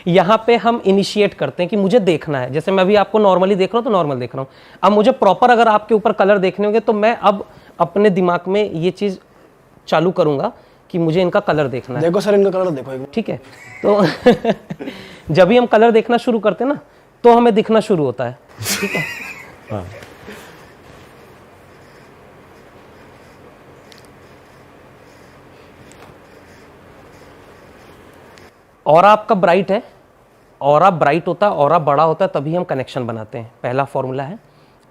यहाँ पे हम इनिशिएट करते हैं कि मुझे देखना है। जैसे मैं अभी आपको नॉर्मली देख रहा हूँ तो नॉर्मल देख रहा हूँ। अब मुझे प्रॉपर अगर आपके ऊपर कलर देखने होंगे तो मैं अब अपने दिमाग में ये चीज चालू करूंगा कि मुझे इनका कलर देखना है। देखो सर, इनका कलर देखो एक बार। ठीक है, तो जब भी हम कलर देखना शुरू करते हैं ना, तो हमें दिखना शुरू होता है। ठीक है। हाँ। ऑरा आपका ब्राइट है, ऑरा ब्राइट होता है, ऑरा बड़ा होता है, तभी हम कनेक्शन बनाते हैं। पहला फॉर्मूला है,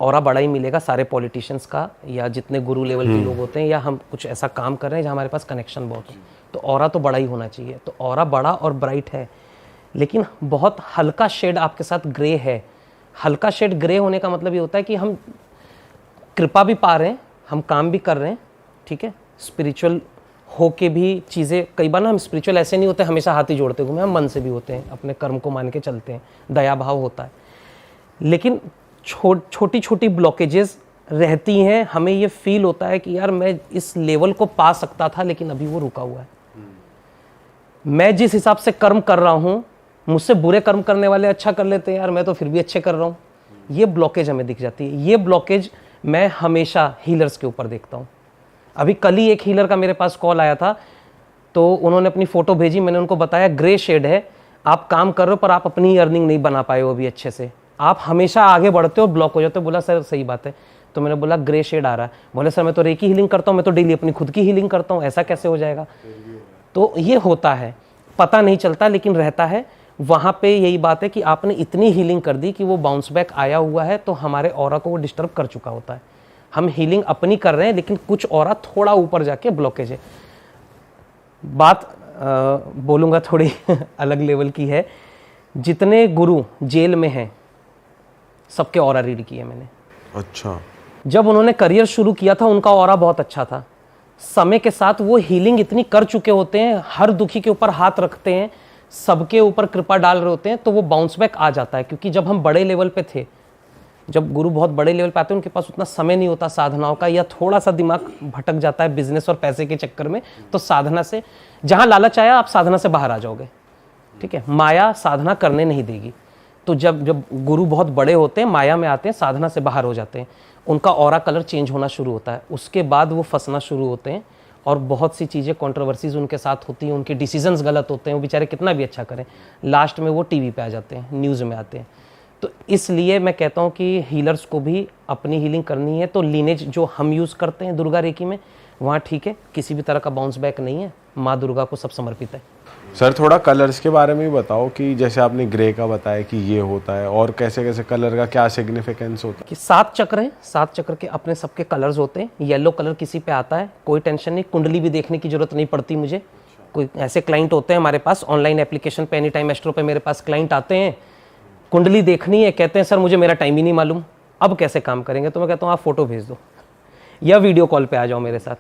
ऑरा बड़ा ही मिलेगा सारे पॉलिटिशियंस का, या जितने गुरु लेवल के लोग होते हैं, या हम कुछ ऐसा काम कर रहे हैं जहाँ हमारे पास कनेक्शन बहुत हो, तो ऑरा तो बड़ा ही होना चाहिए। तो ऑरा बड़ा और ब्राइट है, लेकिन बहुत हल्का शेड आपके साथ ग्रे है। हल्का शेड ग्रे होने का मतलब ये होता है कि हम कृपा भी पा रहे हैं, हम काम भी कर रहे हैं, ठीक है, स्पिरिचुअल होके भी चीज़ें, कई बार ना हम स्पिरिचुअल ऐसे नहीं होते हमेशा हाथ ही जोड़ते घूमे, हम मन से भी होते हैं, अपने कर्म को मान के चलते हैं, दया भाव होता है। लेकिन छोटी छोटी ब्लॉकेजेस रहती हैं, हमें ये फील होता है कि यार मैं इस लेवल को पा सकता था लेकिन अभी वो रुका हुआ है। मैं जिस हिसाब से कर्म कर रहा हूँ, मुझसे बुरे कर्म करने वाले अच्छा कर लेते हैं यार, मैं तो फिर भी अच्छे कर रहा हूँ। ये ब्लॉकेज हमें दिख जाती है। ये ब्लॉकेज मैं हमेशा हीलर्स के ऊपर देखता हूँ। अभी कल ही एक हीलर का मेरे पास कॉल आया था, तो उन्होंने अपनी फ़ोटो भेजी, मैंने उनको बताया ग्रे शेड है, आप काम कर रहे हो पर आप अपनी अर्निंग नहीं बना पाए हो अभी अच्छे से, आप हमेशा आगे बढ़ते हो ब्लॉक हो जाते हो। बोला सर सही बात है। तो मैंने बोला ग्रे शेड आ रहा है। बोले सर मैं तो रेकी हीलिंग करता हूँ, मैं तो डेली अपनी खुद की हीलिंग करता हूँ, ऐसा कैसे हो जाएगा? तो ये होता है, पता नहीं चलता लेकिन रहता है। वहाँ पे यही बात है कि आपने इतनी हीलिंग कर दी कि वो बाउंस बैक आया हुआ है, तो हमारे ऑरा को वो डिस्टर्ब कर चुका होता है। हम हीलिंग अपनी कर रहे हैं लेकिन कुछ ऑरा थोड़ा ऊपर जाके ब्लॉकेज है। बात बोलूँगा थोड़ी अलग लेवल की है। जितने गुरु जेल में हैं सबके ऑरा रीड किए मैंने। अच्छा। जब उन्होंने करियर शुरू किया था उनका ऑरा बहुत अच्छा था। समय के साथ वो हीलिंग इतनी कर चुके होते हैं, हर दुखी के ऊपर हाथ रखते हैं, सबके ऊपर कृपा डाल रहे होते हैं, तो वो बाउंस बैक आ जाता है। क्योंकि जब हम बड़े लेवल पे थे, जब गुरु बहुत बड़े लेवल पे आते हैं, उनके पास उतना समय नहीं होता साधनाओं का, या थोड़ा सा दिमाग भटक जाता है बिजनेस और पैसे के चक्कर में, तो साधना से जहां लालच आया आप साधना से बाहर आ जाओगे, ठीक है। माया साधना करने नहीं देगी। तो जब जब गुरु बहुत बड़े होते हैं, माया में आते हैं, साधना से बाहर हो जाते हैं, उनका ऑरा कलर चेंज होना शुरू होता है। उसके बाद वो फंसना शुरू होते हैं और बहुत सी चीज़ें कंट्रोवर्सीज उनके साथ होती हैं, उनके डिसीजंस गलत होते हैं, वो बेचारे कितना भी अच्छा करें, लास्ट में वो टीवी पे आ जाते हैं, न्यूज़ में आते हैं। तो इसलिए मैं कहता हूँ कि हीलर्स को भी अपनी हीलिंग करनी है, तो लीनेज जो हम यूज़ करते हैं दुर्गा रेकी में, वहाँ ठीक है, किसी भी तरह का बाउंस बैक नहीं है, माँ दुर्गा को सब समर्पित है। सर थोड़ा कलर्स के बारे में भी बताओ कि जैसे आपने ग्रे का बताया कि ये होता है, और कैसे कैसे कलर का क्या सिग्निफिकेंस होता है? कि 7 चक्र हैं, 7 चक्र के अपने सबके कलर्स होते हैं। येलो कलर किसी पे आता है, कोई टेंशन नहीं, कुंडली भी देखने की जरूरत नहीं पड़ती मुझे। कोई ऐसे क्लाइंट होते हैं हमारे पास, ऑनलाइन एप्लीकेशन पे एनी टाइम एस्ट्रो पे मेरे पास क्लाइंट आते हैं, कुंडली देखनी है, कहते हैं सर मुझे मेरा टाइम ही नहीं मालूम, अब कैसे काम करेंगे? तो मैं कहता हूँ आप फोटो भेज दो या वीडियो कॉल पे आ जाओ मेरे साथ।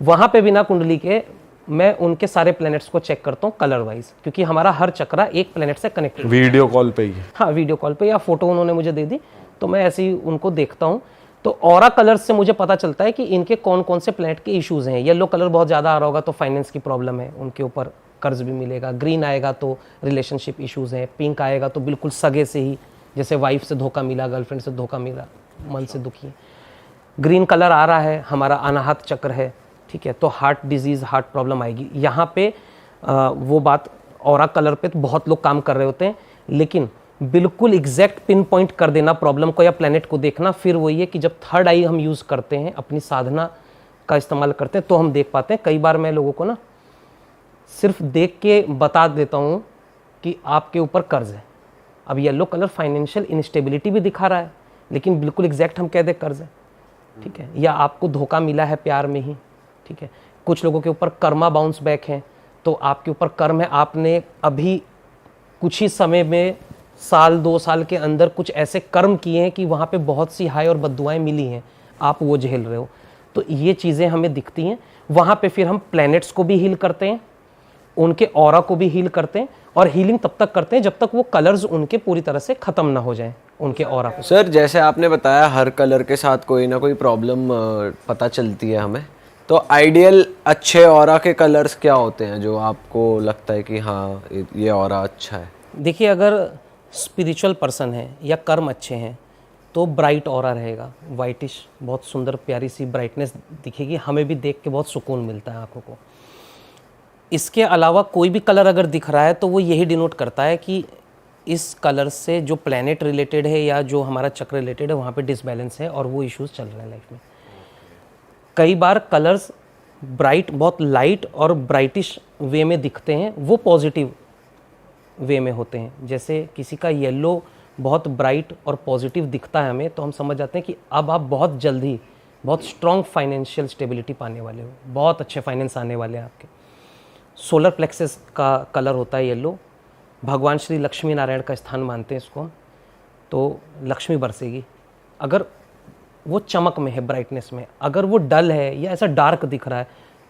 वहाँ पे बिना कुंडली के मैं उनके सारे प्लैनेट्स को चेक करता हूँ कलर वाइज, क्योंकि हमारा हर चक्रा एक प्लैनेट से कनेक्टेड। वीडियो कॉल पे ही? हाँ, वीडियो कॉल पे, या फोटो उन्होंने मुझे दे दी तो मैं ऐसे ही उनको देखता हूँ। तो ऑरा कलर से मुझे पता चलता है कि इनके कौन कौन से प्लैनेट के इश्यूज हैं। येलो कलर बहुत ज़्यादा आ रहा होगा तो फाइनेंस की प्रॉब्लम है, उनके ऊपर कर्ज भी मिलेगा। ग्रीन आएगा तो रिलेशनशिप इश्यूज हैं। पिंक आएगा तो बिल्कुल सगे से ही, जैसे वाइफ से धोखा मिला, गर्लफ्रेंड से धोखा मिला, मन से दुखी है। ग्रीन कलर आ रहा है, हमारा अनाहत चक्र है, ठीक है, तो हार्ट डिजीज़, हार्ट प्रॉब्लम आएगी। यहाँ पे वो बात ऑरा कलर पे तो बहुत लोग काम कर रहे होते हैं, लेकिन बिल्कुल एग्जैक्ट पिन पॉइंट कर देना प्रॉब्लम को या प्लैनेट को देखना, फिर वही है कि जब थर्ड आई हम यूज़ करते हैं, अपनी साधना का इस्तेमाल करते हैं, तो हम देख पाते हैं। कई बार मैं लोगों को ना सिर्फ देख के बता देता हूँ कि आपके ऊपर कर्ज है। अब येलो कलर फाइनेंशियल इनस्टेबिलिटी भी दिखा रहा है, लेकिन बिल्कुल एग्जैक्ट हम कह दे कर्ज है, ठीक है, या आपको धोखा मिला है प्यार में ही, ठीक है। कुछ लोगों के ऊपर कर्मा बाउंस बैक है, तो आपके ऊपर कर्म है, आपने अभी कुछ ही समय में, साल 2 साल के अंदर कुछ ऐसे कर्म किए हैं कि वहाँ पे बहुत सी हाय और बद्दुआएं मिली हैं, आप वो झेल रहे हो। तो ये चीज़ें हमें दिखती हैं। वहाँ पे फिर हम प्लैनेट्स को भी हील करते हैं, उनके ऑरा को भी हील करते हैं, और हीलिंग तब तक करते हैं जब तक वो कलर्स उनके पूरी तरह से ख़त्म ना हो जाएं, उनके ऑरा पे। सर जैसे आपने बताया हर कलर के साथ कोई ना कोई प्रॉब्लम पता चलती है हमें, तो आइडियल अच्छे ऑरा के कलर्स क्या होते हैं जो आपको लगता है कि हाँ ये ऑरा अच्छा है? देखिए, अगर स्पिरिचुअल पर्सन है या कर्म अच्छे हैं तो ब्राइट ऑरा रहेगा, वाइटिश, बहुत सुंदर प्यारी सी ब्राइटनेस दिखेगी, हमें भी देख के बहुत सुकून मिलता है आंखों को। इसके अलावा कोई भी कलर अगर दिख रहा है तो वो यही डिनोट करता है कि इस कलर से जो प्लैनेट रिलेटेड है या जो हमारा चक्र रिलेटेड है वहाँ पे डिसबैलेंस है और वो इश्यूज चल रहे हैं लाइफ में। कई बार कलर्स ब्राइट, बहुत लाइट और ब्राइटिश वे में दिखते हैं, वो पॉजिटिव वे में होते हैं। जैसे किसी का येलो बहुत ब्राइट और पॉजिटिव दिखता है हमें, तो हम समझ जाते हैं कि अब आप बहुत जल्दी बहुत स्ट्रॉन्ग फाइनेंशियल स्टेबिलिटी पाने वाले हो, बहुत अच्छे फाइनेंस आने वाले हैं आपके। सोलर प्लेक्सेस का कलर होता है येलो, भगवान श्री लक्ष्मी नारायण का स्थान मानते हैं इसको, तो लक्ष्मी बरसेगी। अगर वो चमक में है, ब्राइटनेस में, अगर वो डल है या ऐसा डार्क दिख रहा है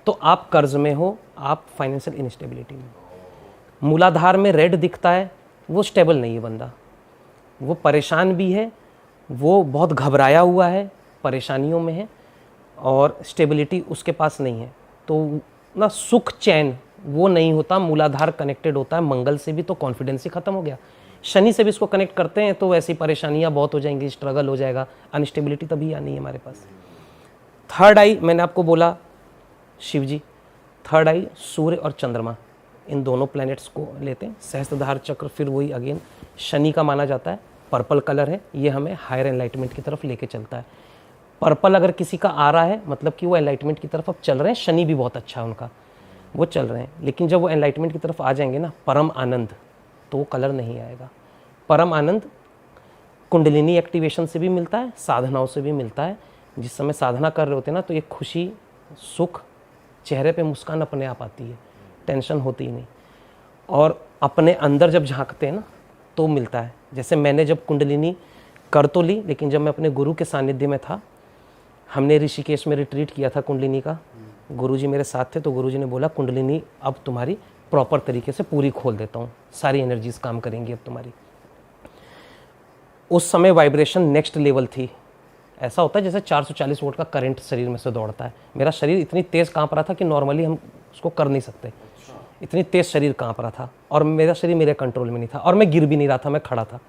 तो आप कर्ज में हो, आप फाइनेंशियल इनस्टेबिलिटी में हो। मूलाधार में रेड दिखता है, वो स्टेबल नहीं है बंदा, वो परेशान भी है, वो बहुत घबराया हुआ है, परेशानियों में है और स्टेबिलिटी उसके पास नहीं है। तो ना सुख चैन वो नहीं होता। मूलाधार कनेक्टेड होता है मंगल से भी, तो कॉन्फिडेंस ही खत्म हो गया। शनि से भी इसको कनेक्ट करते हैं तो वैसी परेशानियां बहुत हो जाएंगी, स्ट्रगल हो जाएगा, अनस्टेबिलिटी तभी आनी है हमारे पास। थर्ड आई मैंने आपको बोला शिव जी, थर्ड आई सूर्य और चंद्रमा, इन दोनों प्लैनेट्स को लेते हैं। सहस्त्रधार चक्र फिर वही अगेन शनि का माना जाता है, पर्पल कलर है, ये हमें हायर एनलाइटमेंट की तरफ लेके चलता है। पर्पल अगर किसी का आ रहा है मतलब कि वो एनलाइटमेंट की तरफ अब चल रहे हैं। शनि भी बहुत अच्छा है उनका, वो चल रहे हैं, लेकिन जब वो एनलाइटमेंट की तरफ आ जाएंगे ना, परम आनंद, तो वो कलर नहीं आएगा। परम आनंद कुंडलिनी एक्टिवेशन से भी मिलता है, साधनाओं से भी मिलता है। जिस समय साधना कर रहे होते हैं ना, तो ये खुशी, सुख, चेहरे पे मुस्कान अपने आप आती है, टेंशन होती ही नहीं। और अपने अंदर जब झांकते हैं ना तो मिलता है। जैसे मैंने जब कुंडलिनी कर तो ली, लेकिन जब मैं अपने गुरु के सानिध्य में था, हमने ऋषिकेश में रिट्रीट किया था कुंडलिनी का, गुरुजी मेरे साथ थे, तो गुरुजी ने बोला कुंडलिनी अब तुम्हारी प्रॉपर तरीके से पूरी खोल देता हूँ, सारी एनर्जीज काम करेंगी अब तुम्हारी। उस समय वाइब्रेशन नेक्स्ट लेवल थी। ऐसा होता है जैसे 440 वोल्ट का करंट शरीर में से दौड़ता है। मेरा शरीर इतनी तेज कांप रहा था कि नॉर्मली हम उसको कर नहीं सकते, इतनी तेज शरीर कांप रहा था, और मेरा शरीर मेरे कंट्रोल में नहीं था, और मैं गिर भी नहीं रहा था, मैं खड़ा था।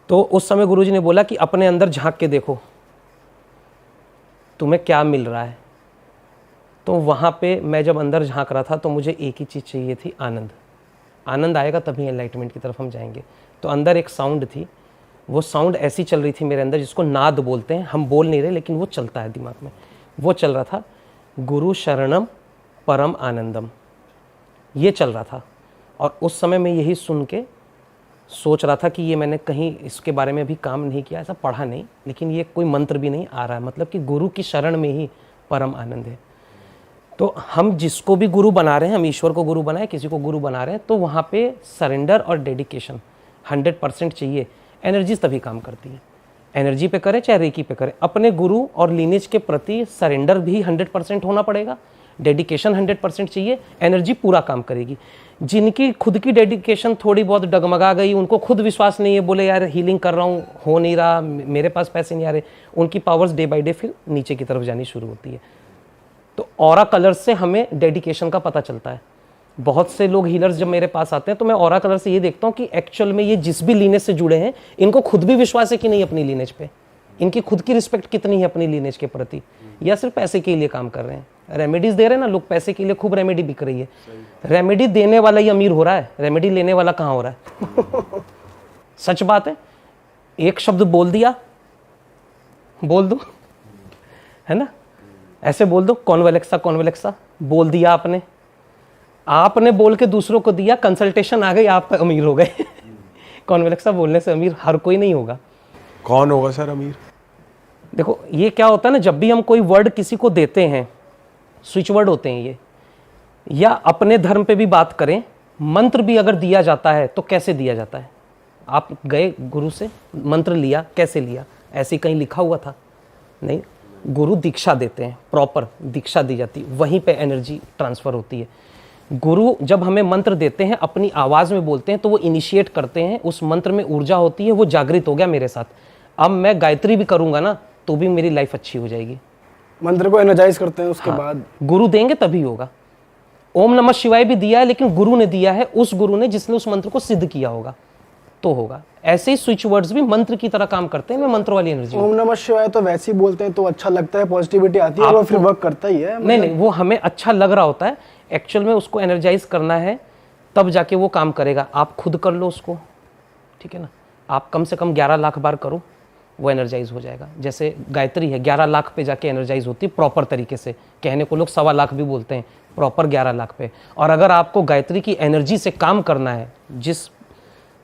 तो उस समय गुरुजी ने बोला कि अपने अंदर झांक के देखो तुम्हें क्या मिल रहा है। तो वहाँ पे मैं जब अंदर झांक रहा था तो मुझे एक ही चीज़ चाहिए थी, आनंद। आनंद आएगा तभी एनलाइटमेंट की तरफ हम जाएंगे। तो अंदर एक साउंड थी, वो साउंड ऐसी चल रही थी मेरे अंदर, जिसको नाद बोलते हैं, हम बोल नहीं रहे लेकिन वो चलता है दिमाग में। वो चल रहा था, गुरु शरणम परम आनंदम, ये चल रहा था। और उस समय मैं यही सुन के सोच रहा था कि ये मैंने कहीं इसके बारे में भी काम नहीं किया, ऐसा पढ़ा नहीं, लेकिन ये कोई मंत्र भी नहीं आ रहा है, मतलब कि गुरु की शरण में ही परम आनंद है। तो हम जिसको भी गुरु बना रहे हैं, हम ईश्वर को गुरु बनाए, किसी को गुरु बना रहे हैं, तो वहाँ पे सरेंडर और डेडिकेशन 100% चाहिए। एनर्जीज तभी काम करती है, एनर्जी पे करें चाहे रेकी पे करें। अपने गुरु और लीनेज के प्रति सरेंडर भी 100% होना पड़ेगा, डेडिकेशन 100% चाहिए, एनर्जी पूरा काम करेगी। जिनकी खुद की डेडिकेशन थोड़ी बहुत डगमगा गई, उनको खुद विश्वास नहीं है, बोले यार हीलिंग कर रहा हूँ, हो नहीं रहा, मेरे पास पैसे नहीं आ रहे, उनकी पावर्स डे बाय डे फिर नीचे की तरफ जानी शुरू होती है। तो ऑरा कलर्स से हमें डेडिकेशन का पता चलता है। बहुत से लोग हीलर्स जब मेरे पास आते हैं तो मैं ऑरा कलर से ये देखता हूँ कि एक्चुअल में ये जिस भी लीनेज से जुड़े हैं, इनको खुद भी विश्वास है कि नहीं अपनी लीनेज पे, इनकी खुद की रिस्पेक्ट कितनी है अपनी लीनेज के प्रति, या सिर्फ पैसे के लिए काम कर रहे हैं। रेमेडीज दे रहे हैं ना लोग, पैसे के लिए खूब रेमेडी बिक रही है। रेमेडी देने वाला ही अमीर हो रहा है, रेमेडी लेने वाला कहाँ हो रहा है? सच बात है। एक शब्द बोल दिया, बोल दो, है ना, ऐसे बोल दो, कॉन्वेलेक्सा कॉन्वेलेक्सा बोल दिया आपने, आपने बोल के दूसरों को दिया, कंसल्टेशन आ गई, आप अमीर हो गए। कॉन्वेलेक्सा बोलने से अमीर हर कोई नहीं होगा। कौन होगा सर अमीर? देखो ये क्या होता है ना, जब भी हम कोई वर्ड किसी को देते हैं, स्विच वर्ड होते हैं ये, या अपने धर्म पे भी बात करें, मंत्र भी अगर दिया जाता है तो कैसे दिया जाता है? आप गए गुरु से मंत्र लिया, कैसे लिया? ऐसे कहीं लिखा हुआ था? नहीं, गुरु दीक्षा देते हैं, प्रॉपर दीक्षा दी जाती है, वहीं पे एनर्जी ट्रांसफर होती है। गुरु जब हमें मंत्र देते हैं, अपनी आवाज़ में बोलते हैं, तो वो इनिशिएट करते हैं, उस मंत्र में ऊर्जा होती है, वो जागृत हो गया मेरे साथ, अब मैं गायत्री भी करूँगा ना तो भी मेरी लाइफ अच्छी हो जाएगी। मंत्र को एनर्जाइज करते हैं, उसके हाँ, बाद गुरु देंगे तभी होगा। ओम नमः शिवाय भी दिया है, लेकिन गुरु ने दिया है, उस गुरु ने जिसने उस मंत्र को सिद्ध किया होगा तो होगा। ऐसे ही स्विच वर्ड्स भी मंत्र की तरह काम करते हैं, मैं मंत्र वाली एनर्जी। ओम नमः शिवाय तो वैसे ही बोलते हैं तो अच्छा लगता है, पॉजिटिविटी आती है, वो फिर वर्क करता ही है। नहीं, वो हमें अच्छा लग रहा होता है, एक्चुअल में उसको एनर्जाइज करना है, तब जाके वो काम करेगा। आप खुद कर लो उसको, ठीक है ना, आप कम से कम 11 लाख बार करो, वो एनर्जाइज हो जाएगा। जैसे गायत्री है, 11 लाख पे जाके एनर्जाइज होती है प्रॉपर तरीके से। कहने को लोग 1.25 लाख भी बोलते हैं, प्रॉपर 11 लाख पे। और अगर आपको गायत्री की एनर्जी से काम करना है, जिस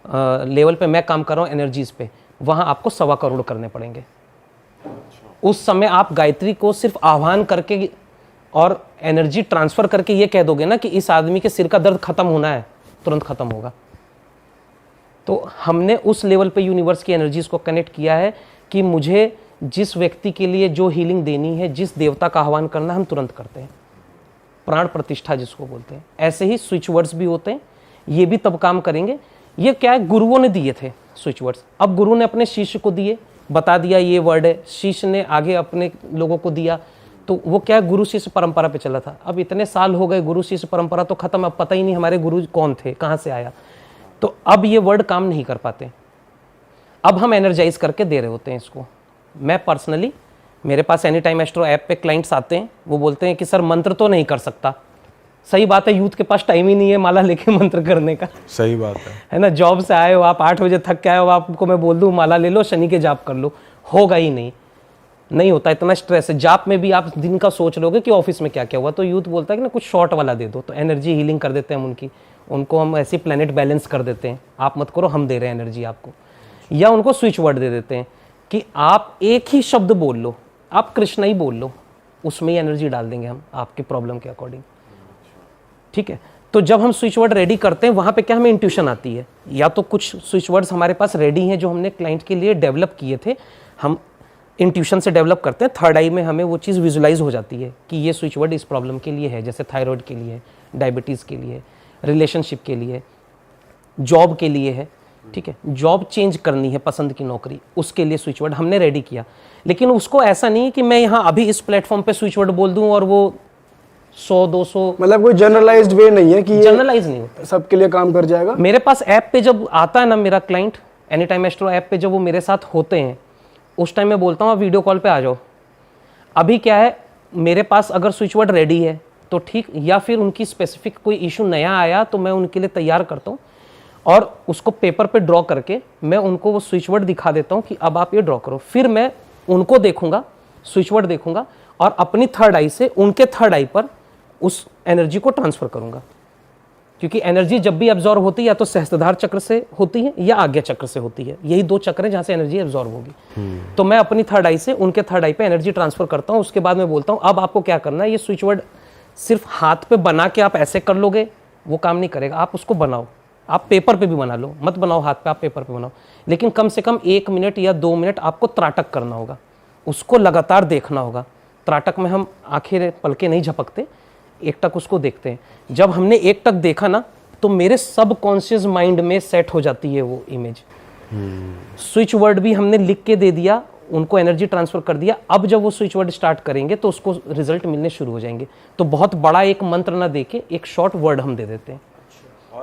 लेवल पे मैं काम कर रहा हूँ एनर्जीज पे, वहाँ आपको 1.25 करोड़ करने पड़ेंगे। उस समय आप गायत्री को सिर्फ आह्वान करके और एनर्जी ट्रांसफर करके ये कह दोगे ना कि इस आदमी के सिर का दर्द खत्म होना है, तुरंत खत्म होगा। तो हमने उस लेवल पे यूनिवर्स की एनर्जीज को कनेक्ट किया है कि मुझे जिस व्यक्ति के लिए जो हीलिंग देनी है, जिस देवता का आह्वान करना, हम तुरंत करते हैं। प्राण प्रतिष्ठा जिसको बोलते हैं। ऐसे ही स्विच वर्ड्स भी होते हैं, ये भी तब काम करेंगे। ये क्या है, गुरुओं ने दिए थे स्विच वर्ड्स, अब गुरु ने अपने शिष्य को दिए, बता दिया ये वर्ड है, शिष्य ने आगे अपने लोगों को दिया, तो वो क्या है, गुरु शिष्य परंपरा पे चला था। अब इतने साल हो गए, गुरु शिष्य परंपरा तो खत्म, अब पता ही नहीं हमारे गुरु कौन थे, कहाँ से आया, तो अब ये वर्ड काम नहीं कर पाते। अब हम एनर्जाइज करके दे रहे होते हैं इसको। मैं पर्सनली, मेरे पास एनी टाइम एस्ट्रो ऐप पे क्लाइंट्स आते हैं, वो बोलते हैं कि सर मंत्र तो नहीं कर सकता। सही बात है, यूथ के पास टाइम ही नहीं है माला लेके मंत्र करने का। सही बात है ना, जॉब से आए हो आप 8 बजे थक के आए हो, आपको मैं बोल दूं माला ले लो, शनि के जाप कर लो, होगा ही नहीं होता, इतना स्ट्रेस है। जाप में भी आप दिन का सोच लोगे कि ऑफिस में क्या क्या हुआ, तो यूथ बोलता है कि ना कुछ शॉर्ट वाला दे दो, तो एनर्जी हीलिंग कर देते हैं हम उनको हम ऐसे प्लेनेट बैलेंस कर देते हैं, आप मत करो, हम दे रहे हैं एनर्जी आपको। या उनको स्विच वर्ड दे देते हैं कि आप एक ही शब्द बोल लो, आप कृष्णा ही बोल लो, उसमें ही एनर्जी डाल देंगे हम आपके प्रॉब्लम के अकॉर्डिंग। ठीक है, तो जब हम स्विच वर्ड रेडी करते हैं, वहां पे क्या हमें इंट्यूशन आती है, या तो कुछ स्विच वर्ड्स हमारे पास रेडी हैं जो हमने क्लाइंट के लिए डेवलप किए थे, हम इंट्यूशन से डेवलप करते हैं, थर्ड आई में हमें वो चीज़ विजुलाइज हो जाती है कि ये स्विच वर्ड इस प्रॉब्लम के लिए है, जैसे थायराइड के लिए, डायबिटीज़ के लिए, रिलेशनशिप के लिए, जॉब के लिए है। ठीक है, जॉब चेंज करनी है, पसंद की नौकरी, उसके लिए स्विच वर्ड हमने रेडी किया। लेकिन उसको ऐसा नहीं कि मैं यहाँ अभी इस प्लेटफॉर्म पे स्विच वर्ड बोल दूं और वो 100-200, मतलब कोई जनरलाइज्ड वे नहीं है कि जनरलाइज नहीं होता, सबके लिए काम कर जाएगा। मेरे पास ऐप पे जब आता है ना मेरा client, any time astro app पे जब वो मेरे साथ होते हैं, उस टाइम मैं बोलता हूँ आप वीडियो कॉल पे आ जाओ। अभी क्या है, मेरे पास अगर स्विच वर्ड रेडी है तो ठीक, या फिर उनकी स्पेसिफिक कोई इशू नया आया तो मैं उनके लिए तैयार करता हूँ और उसको पेपर पे ड्रॉ करके मैं उनको वो स्विच वर्ड दिखा देता हूँ कि अब आप ये ड्रॉ करो। फिर मैं उनको देखूंगा, स्विच वर्ड देखूंगा और अपनी थर्ड आई से उनके थर्ड आई पर उस एनर्जी को ट्रांसफर करूंगा, क्योंकि एनर्जी जब भी एब्जॉर्ब होती है या तो सहस्त्रधार चक्र से होती है या आज्ञा चक्र से होती है, यही 2 चक्र हैं जहां से एनर्जी एब्जॉर्ब होगी। तो मैं अपनी थर्ड आई से उनके थर्ड आई पे एनर्जी ट्रांसफर करता हूं। उसके बाद मैं बोलता हूं अब आपको क्या करना है, ये स्विच वर्ड सिर्फ हाथ पे बना के आप ऐसे कर लोगे वो काम नहीं करेगा, आप उसको बनाओ, आप पेपर पे भी बना लो, मत बनाओ हाथ पे, आप पेपर पे बनाओ, लेकिन कम से कम 1 मिनट या 2 मिनट आपको त्राटक करना होगा, उसको लगातार देखना होगा। त्राटक में हम आंखें पलके नहीं झपकते, एकटक उसको देखते हैं। जब हमने एकटक देखा ना तो मेरे सबकॉन्शियस माइंड में सेट हो जाती है वो इमेज। स्विच वर्ड भी हमने लिख के दे दिया, उनको एनर्जी ट्रांसफर कर दिया। अब जब वो स्विच वर्ड स्टार्ट करेंगे तो उसको रिजल्ट मिलने शुरू हो जाएंगे। तो बहुत बड़ा एक मंत्र ना देके एक शॉर्ट वर्ड हम दे देते हैं,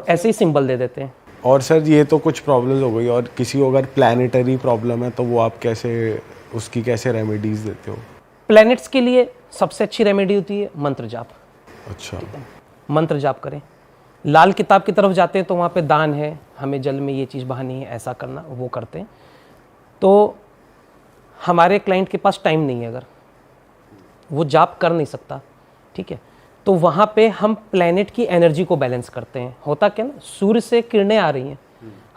ऐसे ही सिंबल दे देते हैं। और सर ये तो कुछ प्रॉब्लम्स हो गई, और किसी को अगर प्लानिटरी प्रॉब्लम है तो वो आप कैसे, उसकी कैसे रेमेडीज देते हो? प्लैनेट्स के लिए सबसे अच्छी रेमेडी होती है मंत्र जाप। अच्छा, मंत्र जाप करें। लाल किताब की तरफ जाते हैं तो वहाँ पे दान है, हमें जल में ये चीज़ बहानी है, ऐसा करना, वो करते हैं। तो हमारे क्लाइंट के पास टाइम नहीं है, अगर वो जाप कर नहीं सकता, ठीक है, तो वहाँ पे हम प्लैनेट की एनर्जी को बैलेंस करते हैं। होता क्या ना, सूर्य से किरणें आ रही हैं,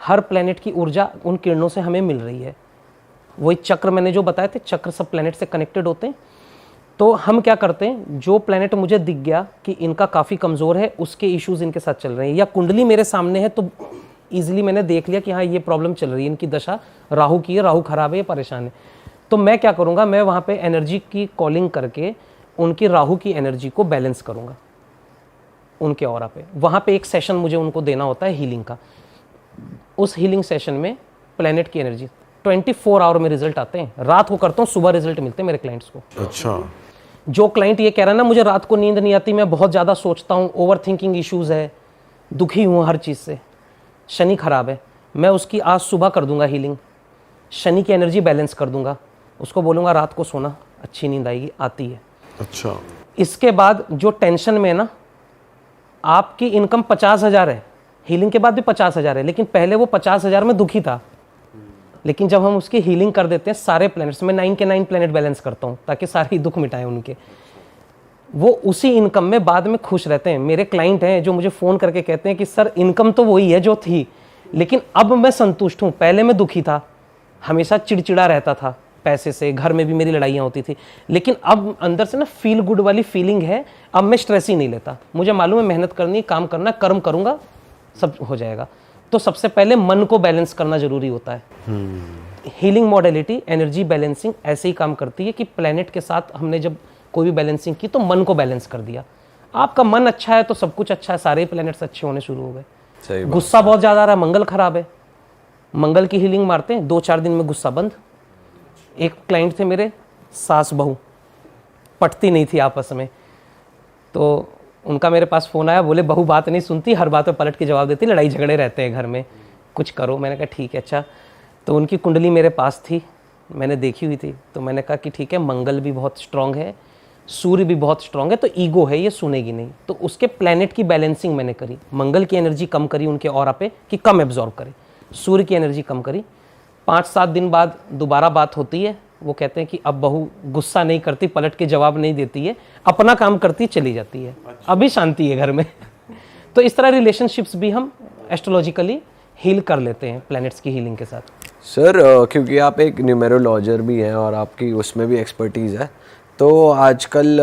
हर प्लैनेट की ऊर्जा उन किरणों से हमें मिल रही है। वही चक्र मैंने जो बताए थे, चक्र सब प्लैनेट से कनेक्टेड होते हैं। तो हम क्या करते हैं, जो प्लैनेट मुझे दिख गया कि इनका काफ़ी कमज़ोर है, उसके इश्यूज़ इनके साथ चल रहे हैं, या कुंडली मेरे सामने है तो ईजिली मैंने देख लिया कि हाँ ये प्रॉब्लम चल रही है, इनकी दशा राहु की है, राहु खराब है, ये परेशान है, तो मैं क्या करूँगा, मैं वहाँ पे एनर्जी की कॉलिंग करके उनकी राहु की एनर्जी को बैलेंस करूँगा उनके ऑरा पे। वहाँ पे एक सेशन मुझे उनको देना होता है हीलिंग का। उस हीलिंग सेशन में प्लैनेट की एनर्जी 24 आवर में रिजल्ट आते हैं। रात को करता हूँ, सुबह रिजल्ट मिलते हैं मेरे क्लाइंट्स को। अच्छा, जो क्लाइंट ये कह रहा है ना मुझे रात को नींद नहीं आती, मैं बहुत ज़्यादा सोचता हूँ, ओवर थिंकिंग इश्यूज़ है, दुखी हूँ हर चीज़ से, शनि खराब है, मैं उसकी आज सुबह कर दूंगा हीलिंग, शनि की एनर्जी बैलेंस कर दूंगा, उसको बोलूँगा रात को सोना, अच्छी नींद आएगी, आती है। अच्छा, इसके बाद जो टेंशन में है ना, आपकी इनकम 50,000 है, हीलिंग के बाद भी 50,000 है, लेकिन पहले वो 50,000 में दुखी था, लेकिन जब हम उसकी हीलिंग कर देते हैं सारे प्लैनेट्स में, 9 के 9 प्लैनेट बैलेंस करता हूँ ताकि सारे दुख मिटाएं उनके, वो उसी इनकम में बाद में खुश रहते हैं। मेरे क्लाइंट हैं जो मुझे फ़ोन करके कहते हैं कि सर इनकम तो वही है जो थी, लेकिन अब मैं संतुष्ट हूँ, पहले मैं दुखी था, हमेशा चिड़चिड़ा रहता था पैसे से, घर में भी मेरी लड़ाइयाँ होती थी, लेकिन अब अंदर से ना फील गुड वाली फीलिंग है, अब मैं स्ट्रेस ही नहीं लेता, मुझे मालूम है मेहनत करनी है, काम करना, कर्म करूँगा, सब हो जाएगा। तो सबसे पहले मन को बैलेंस करना जरूरी होता है। हीलिंग मॉडलिटी, एनर्जी बैलेंसिंग ऐसे ही काम करती है कि प्लेनेट के साथ हमने जब कोई भी बैलेंसिंग की तो मन को बैलेंस कर दिया। आपका मन अच्छा है तो सब कुछ अच्छा है, सारे प्लैनेट्स अच्छे होने शुरू हो गए। सही बात। गुस्सा बहुत ज्यादा आ रहा है, मंगल खराब है, मंगल की हीलिंग मारते हैं, 2-4 दिन में गुस्सा बंद। एक क्लाइंट थे मेरे, सास बहू पटती नहीं थी आपस में, तो उनका मेरे पास फ़ोन आया, बोले बहू बात नहीं सुनती, हर बात पे पलट के जवाब देती, लड़ाई झगड़े रहते हैं घर में, कुछ करो। मैंने कहा ठीक है। अच्छा, तो उनकी कुंडली मेरे पास थी, मैंने देखी हुई थी, तो मैंने कहा कि ठीक है, मंगल भी बहुत स्ट्रांग है, सूर्य भी बहुत स्ट्रांग है, तो ईगो है, ये सुनेगी नहीं। तो उसके प्लैनेट की बैलेंसिंग मैंने करी, मंगल की एनर्जी कम करी उनके ऑरा पे कि कम एब्जॉर्ब करे, सूर्य की एनर्जी कम करी। 5-7 दिन बाद दोबारा बात होती है, वो कहते हैं कि अब बहू गुस्सा नहीं करती, पलट के जवाब नहीं देती है, अपना काम करती चली जाती है, अभी शांति है घर में। तो इस तरह रिलेशनशिप्स भी हम एस्ट्रोलॉजिकली हील कर लेते हैं प्लैनेट्स की हीलिंग के साथ। सर क्योंकि आप एक न्यूमेरोलॉजर भी हैं और आपकी उसमें भी एक्सपर्टीज़ है, तो आजकल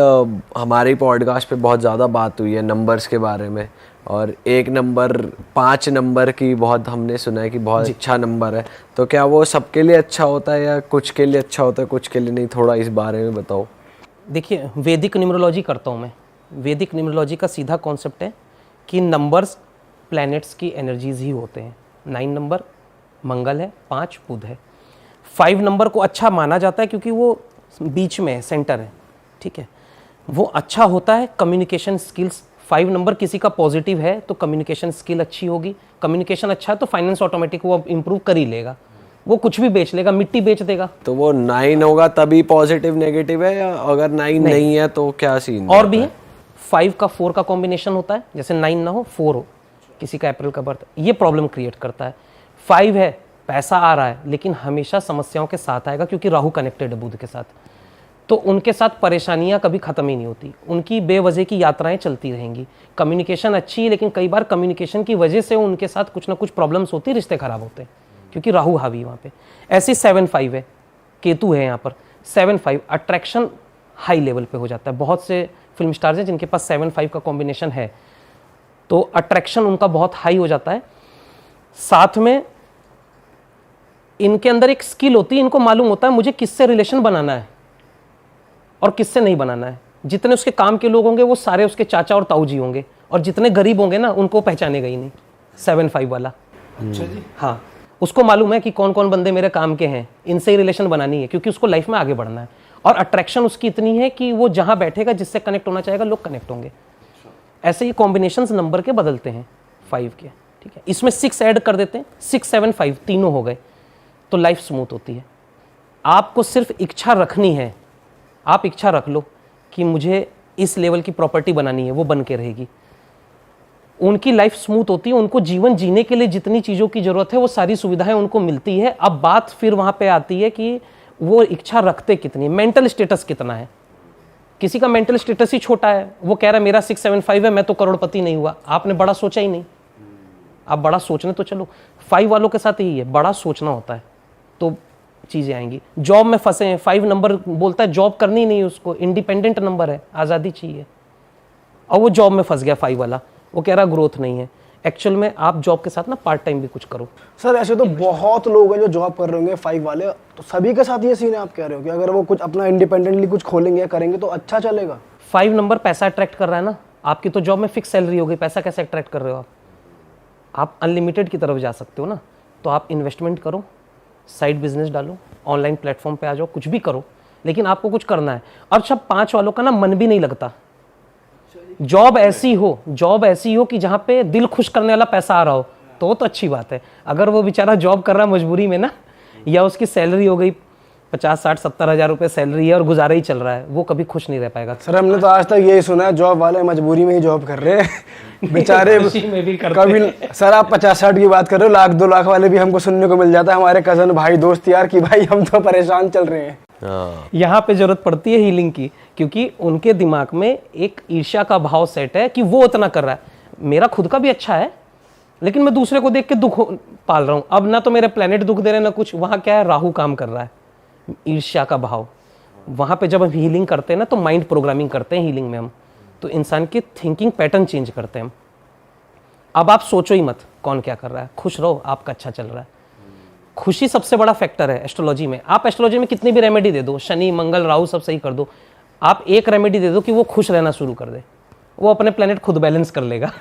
हमारी पॉडकास्ट पे बहुत ज़्यादा बात हुई है नंबर्स के बारे में, और 1 नंबर 5 नंबर की बहुत हमने सुना है कि बहुत अच्छा नंबर है, तो क्या वो सबके लिए अच्छा होता है या कुछ के लिए अच्छा होता है, कुछ के लिए नहीं? थोड़ा इस बारे में बताओ। देखिए, वैदिक न्यूमरोलॉजी करता हूँ मैं। वैदिक न्यूमरोलॉजी का सीधा कॉन्सेप्ट है कि नंबर्स प्लैनेट्स की एनर्जीज ही होते हैं। 9 नंबर मंगल है, 5 बुध है। 5 नंबर को अच्छा माना जाता है क्योंकि वो बीच में है, सेंटर है, ठीक है, वो अच्छा होता है कम्युनिकेशन स्किल्स। 5 नंबर किसी का पॉजिटिव है तो कम्युनिकेशन स्किल अच्छी होगी, कम्युनिकेशन अच्छा है तो फाइनेंस ऑटोमेटिक वो इम्प्रूव कर ही लेगा, वो कुछ भी बेच लेगा, मिट्टी बेच देगा। तो वो 9 होगा तभी पॉजिटिव नेगेटिव है, या अगर 9 नहीं है तो क्या सीन? और भी है, 5 का 4 का कॉम्बिनेशन होता है, जैसे 9 ना हो 4 हो, किसी का अप्रैल का बर्थ, ये प्रॉब्लम क्रिएट करता है। 5 है, पैसा आ रहा है लेकिन हमेशा समस्याओं के साथ आएगा क्योंकि राहु कनेक्टेड है बुध के साथ, तो उनके साथ परेशानियां कभी खत्म ही नहीं होती, उनकी बेवजह की यात्राएं चलती रहेंगी। कम्युनिकेशन अच्छी है लेकिन कई बार कम्युनिकेशन की वजह से उनके साथ कुछ ना कुछ प्रॉब्लम्स होती, रिश्ते खराब होते हैं क्योंकि राहु हावी वहाँ पे। ऐसी 7-5 है, केतु है यहाँ पर। 7-5 अट्रैक्शन हाई लेवल पे हो जाता है। बहुत से फिल्म स्टार्स हैं जिनके पास 7-5 का कॉम्बिनेशन है, तो अट्रैक्शन उनका बहुत हाई हो जाता है। साथ में इनके अंदर एक स्किल होती है, इनको मालूम होता है मुझे किससे रिलेशन बनाना है और किससे नहीं बनाना है। जितने उसके काम के लोग होंगे वो सारे उसके चाचा और ताऊ जी होंगे, और जितने गरीब होंगे ना उनको पहचानेगा ही नहीं 7-5 वाला। अच्छा जी। हाँ, उसको मालूम है कि कौन कौन बंदे मेरे काम के हैं, इनसे ही रिलेशन बनानी है क्योंकि उसको लाइफ में आगे बढ़ना है। और अट्रैक्शन उसकी इतनी है कि वो जहाँ बैठेगा, जिससे कनेक्ट होना चाहेगा, लोग कनेक्ट होंगे। ऐसे ये कॉम्बिनेशंस नंबर के बदलते हैं 5 के, ठीक है। इसमें 6 ऐड कर देते हैं, 6-7-5 तीनों हो गए, तो लाइफ स्मूथ होती है। आपको सिर्फ इच्छा रखनी है, आप इच्छा रख लो कि मुझे इस लेवल की प्रॉपर्टी बनानी है, वो बन के रहेगी। उनकी लाइफ स्मूथ होती है, उनको जीवन जीने के लिए जितनी चीज़ों की ज़रूरत है वो सारी सुविधाएं उनको मिलती है। अब बात फिर वहाँ पे आती है कि वो इच्छा रखते कितनी, मेंटल स्टेटस कितना है। किसी का मेंटल स्टेटस ही छोटा है, वो कह रहा है मेरा 6-7-5 है, मैं तो करोड़पति नहीं हुआ। आपने बड़ा सोचा ही नहीं, आप बड़ा सोचने तो चलो। 5 वालों के साथ यही है, बड़ा सोचना होता है तो चीज़ें आएंगी। जॉब में फंसे हैं, 5 नंबर बोलता है जॉब करनी नहीं उसको, इंडिपेंडेंट नंबर है, आज़ादी चाहिए, और वो जॉब में फंस गया 5 वाला, वो कह रहा ग्रोथ नहीं है। एक्चुअल में आप जॉब के साथ ना पार्ट टाइम भी कुछ करो। सर ऐसे तो बहुत लोग हैं जो जॉब कर रहे होंगे 5 वाले, तो सभी के साथ ये सीन है आप कह रहे हो कि अगर वो कुछ अपना इंडिपेंडेंटली कुछ खोलेंगे करेंगे तो अच्छा चलेगा? 5 नंबर पैसा अट्रैक्ट कर रहा है ना, आपकी तो जॉब में फिक्स सैलरी हो गई, पैसा कैसे अट्रैक्ट कर रहे हो आप अनलिमिटेड की तरफ जा सकते हो ना। तो आप इन्वेस्टमेंट करो, साइड बिजनेस डालो, ऑनलाइन प्लेटफॉर्म पे आ जाओ, कुछ भी करो, लेकिन आपको कुछ करना है। और सब 5 वालों का ना मन भी नहीं लगता। जॉब ऐसी हो कि जहाँ पे दिल खुश करने वाला पैसा आ रहा हो तो अच्छी बात है। अगर वो बेचारा जॉब कर रहा है मजबूरी में ना, या उसकी सैलरी हो गई 50-60-70 हज़ार रुपये सैलरी है और गुजारा ही चल रहा है, वो कभी खुश नहीं रह पाएगा। सर हमने तो आज तक यही सुना है जॉब वाले मजबूरी में ही जॉब कर रहे हैं बेचारे में भी करते कभी। सर आप 50-60 की बात कर रहे हो, 1-2 लाख वाले भी हमको सुनने को मिल जाता है, हमारे कजन भाई दोस्त यार कि भाई हम तो परेशान चल रहे हैं। यहाँ पे जरूरत पड़ती है हीलिंग की, क्योंकि उनके दिमाग में एक ईर्ष्या का भाव सेट है कि वो उतना कर रहा है, मेरा खुद का भी अच्छा है लेकिन मैं दूसरे को देख के दुख पाल रहा हूँ। अब ना तो मेरे प्लेनेट दुख दे रहे ना कुछ, वहाँ क्या है, राहु काम कर रहा है, ईर्ष्या का भाव। वहाँ पे जब हम हीलिंग करते हैं ना तो माइंड प्रोग्रामिंग करते हैं हीलिंग में हम, तो इंसान के थिंकिंग पैटर्न चेंज करते हैं हम। अब आप सोचो ही मत, कौन क्या कर रहा है, खुश रहो, आपका अच्छा चल रहा है। खुशी सबसे बड़ा फैक्टर है एस्ट्रोलॉजी में। आप एस्ट्रोलॉजी में कितनी भी रेमेडी दे दो, शनि मंगल राहु सब सही कर दो, आप एक रेमेडी दे दो कि वो खुश रहना शुरू कर दे, वो अपने प्लेनेट खुद बैलेंस कर लेगा।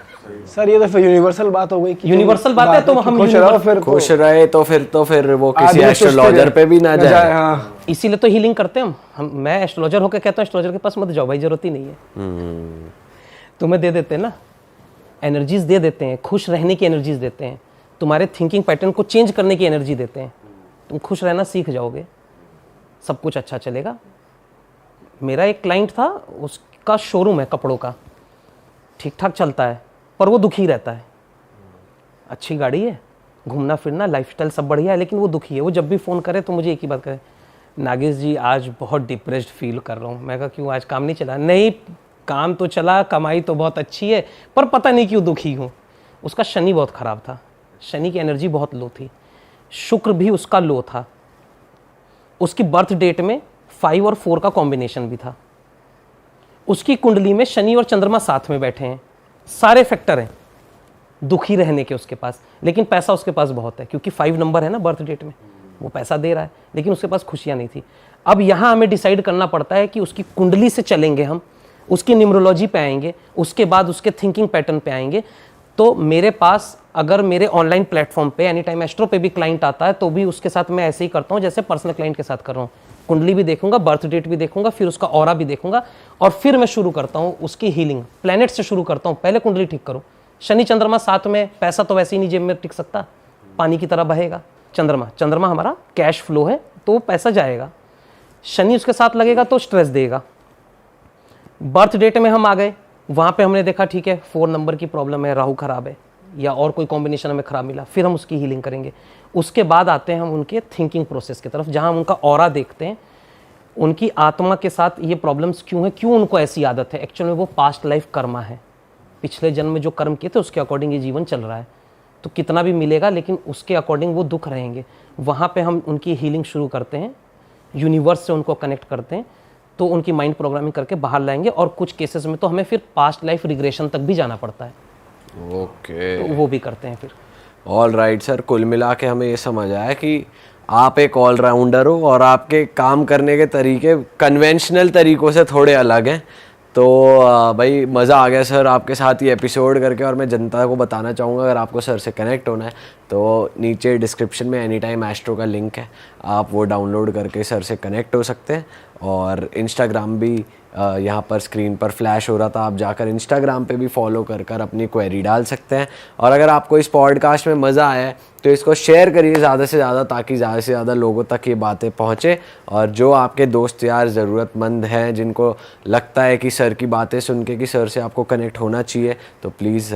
सर ये तो फिर यूनिवर्सल बात हो गई कि यूनिवर्सल बात है, तो हम खुश रहो फिर खुश रहे तो फिर वो किसी आदमी एस्ट्रोलॉजर पे भी ना जाए। हाँ। इसीलिए तो हीलिंग करते हैं हम। मैं एस्ट्रोलॉजर होकर कहता हूँ एस्ट्रोलॉजर के पास मत जाओ भाई, जरूरत ही नहीं है। तुम्हें दे देते हैं ना एनर्जीज, दे देते हैं, खुश रहने की एनर्जीज देते हैं, तुम्हारे थिंकिंग पैटर्न को चेंज करने की एनर्जी देते हैं। तुम खुश रहना सीख जाओगे, सब कुछ अच्छा चलेगा। मेरा एक क्लाइंट था, उसका शोरूम है कपड़ों का, ठीक ठाक चलता है, पर वो दुखी रहता है। अच्छी गाड़ी है, घूमना फिरना लाइफस्टाइल सब बढ़िया है, लेकिन वो दुखी है। वो जब भी फ़ोन करे तो मुझे एक ही बात करे, नागेश जी आज बहुत डिप्रेस्ड फील कर रहा हूँ। मैं कहा क्यों, आज काम नहीं चला? नहीं, काम तो चला, कमाई तो बहुत अच्छी है, पर पता नहीं क्यों दुखी हूँ। उसका शनि बहुत ख़राब था, शनि की एनर्जी बहुत लो थी, शुक्र भी उसका लो था। उसकी बर्थ डेट में 5 और 4 का कॉम्बिनेशन भी था। उसकी कुंडली में शनि और चंद्रमा साथ में बैठे हैं, सारे फैक्टर हैं दुखी रहने के उसके पास, लेकिन पैसा उसके पास बहुत है क्योंकि 5 नंबर है ना बर्थ डेट में, वो पैसा दे रहा है, लेकिन उसके पास खुशियां नहीं थी। अब यहाँ हमें डिसाइड करना पड़ता है कि उसकी कुंडली से चलेंगे हम, उसकी न्यूमरोलॉजी पे आएंगे, उसके बाद उसके थिंकिंग पैटर्न पे आएंगे। तो मेरे पास अगर मेरे ऑनलाइन प्लेटफॉर्म पे एनी टाइम एस्ट्रो पे भी क्लाइंट आता है तो भी उसके साथ मैं ऐसे ही करता हूँ जैसे पर्सनल क्लाइंट के साथ कर रहा हूँ। कुंडली भी देखूंगा, बर्थ डेट भी देखूंगा, फिर उसका ऑरा भी देखूंगा, और फिर मैं शुरू करता हूँ उसकी हीलिंग। प्लैनेट से शुरू करता हूँ, पहले कुंडली ठीक करो। शनि चंद्रमा साथ में, पैसा तो वैसे ही नहीं जेब में टिक सकता, पानी की तरह बहेगा। चंद्रमा हमारा कैश फ्लो है, तो पैसा जाएगा। शनि उसके साथ लगेगा तो स्ट्रेस देगा। बर्थ डेट में हम आ गए, वहाँ पे हमने देखा ठीक है 4 नंबर की प्रॉब्लम है, राहु खराब है या और कोई कॉम्बिनेशन हमें खराब मिला, फिर हम उसकी हीलिंग करेंगे। उसके बाद आते हैं हम उनके थिंकिंग प्रोसेस की तरफ, जहाँ हम उनका ऑरा देखते हैं, उनकी आत्मा के साथ ये प्रॉब्लम्स क्यों है, क्यों उनको ऐसी आदत है। एक्चुअल में वो पास्ट लाइफ कर्मा है, पिछले जन्म में जो कर्म किए थे उसके अकॉर्डिंग ये जीवन चल रहा है। तो कितना भी मिलेगा लेकिन उसके अकॉर्डिंग वो दुख रहेंगे। वहाँ पे हम उनकी हीलिंग शुरू करते हैं, यूनिवर्स से उनको कनेक्ट करते हैं, तो उनकी माइंड प्रोग्रामिंग करके बाहर लाएंगे। और कुछ केसेस में तो हमें फिर पास्ट लाइफ रिग्रेशन तक भी जाना पड़ता है, ओके, तो वो भी करते हैं फिर। ऑल राइट सर, कुल मिला के हमें ये समझ आया कि आप एक ऑलराउंडर हो और आपके काम करने के तरीके कन्वेंशनल तरीकों से थोड़े अलग हैं। तो भाई मज़ा आ गया सर आपके साथ ये एपिसोड करके। और मैं जनता को बताना चाहूँगा, अगर आपको सर से कनेक्ट होना है तो नीचे डिस्क्रिप्शन में एनी टाइम एस्ट्रो का लिंक है, आप वो डाउनलोड करके सर से कनेक्ट हो सकते हैं। और इंस्टाग्राम भी यहाँ पर स्क्रीन पर फ्लैश हो रहा था, आप जाकर इंस्टाग्राम पे भी फॉलो कर अपनी क्वेरी डाल सकते हैं। और अगर आपको इस पॉडकास्ट में मज़ा आया है तो इसको शेयर करिए ज़्यादा से ज़्यादा, ताकि ज़्यादा से ज़्यादा लोगों तक ये बातें पहुँचे। और जो आपके दोस्त यार ज़रूरतमंद हैं, जिनको लगता है कि सर की बातें सुन के कि सर से आपको कनेक्ट होना चाहिए, तो प्लीज़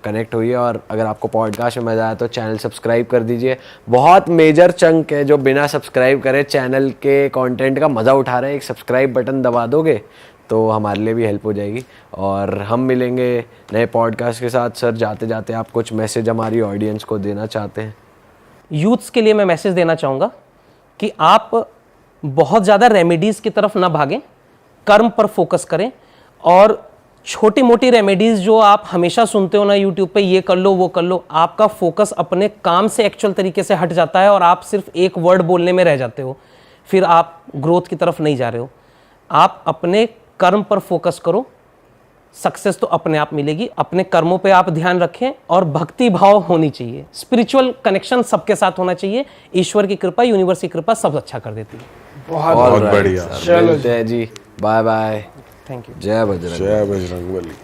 कनेक्ट होइए। और अगर आपको पॉडकास्ट में मज़ा आया तो चैनल सब्सक्राइब कर दीजिए। बहुत मेजर चंक है जो बिना सब्सक्राइब करे चैनल के कंटेंट का मज़ा उठा रहे हैं, एक सब्सक्राइब बटन दबा दोगे तो हमारे लिए भी हेल्प हो जाएगी। और हम मिलेंगे नए पॉडकास्ट के साथ। सर जाते जाते आप कुछ मैसेज हमारी ऑडियंस को देना चाहते हैं? यूथ्स के लिए मैं मैसेज देना चाहूँगा कि आप बहुत ज़्यादा रेमेडीज़ की तरफ ना भागें, कर्म पर फोकस करें। और छोटी मोटी रेमेडीज़ जो आप हमेशा सुनते हो ना यूट्यूब पे, ये कर लो वो कर लो, आपका फोकस अपने काम से एक्चुअल तरीके से हट जाता है और आप सिर्फ एक वर्ड बोलने में रह जाते हो, फिर आप ग्रोथ की तरफ नहीं जा रहे हो। आप अपने कर्म पर फोकस करो, सक्सेस तो अपने आप मिलेगी। अपने कर्मों पे आप ध्यान रखें और भक्ति भाव होनी चाहिए, स्पिरिचुअल कनेक्शन सबके साथ होना चाहिए। ईश्वर की कृपा, यूनिवर्स की कृपा सब अच्छा कर देती है। बहुत बढ़िया। चलो जी, बाय बाय, थैंक यू। जय बजरंग। जय बजरंग बली।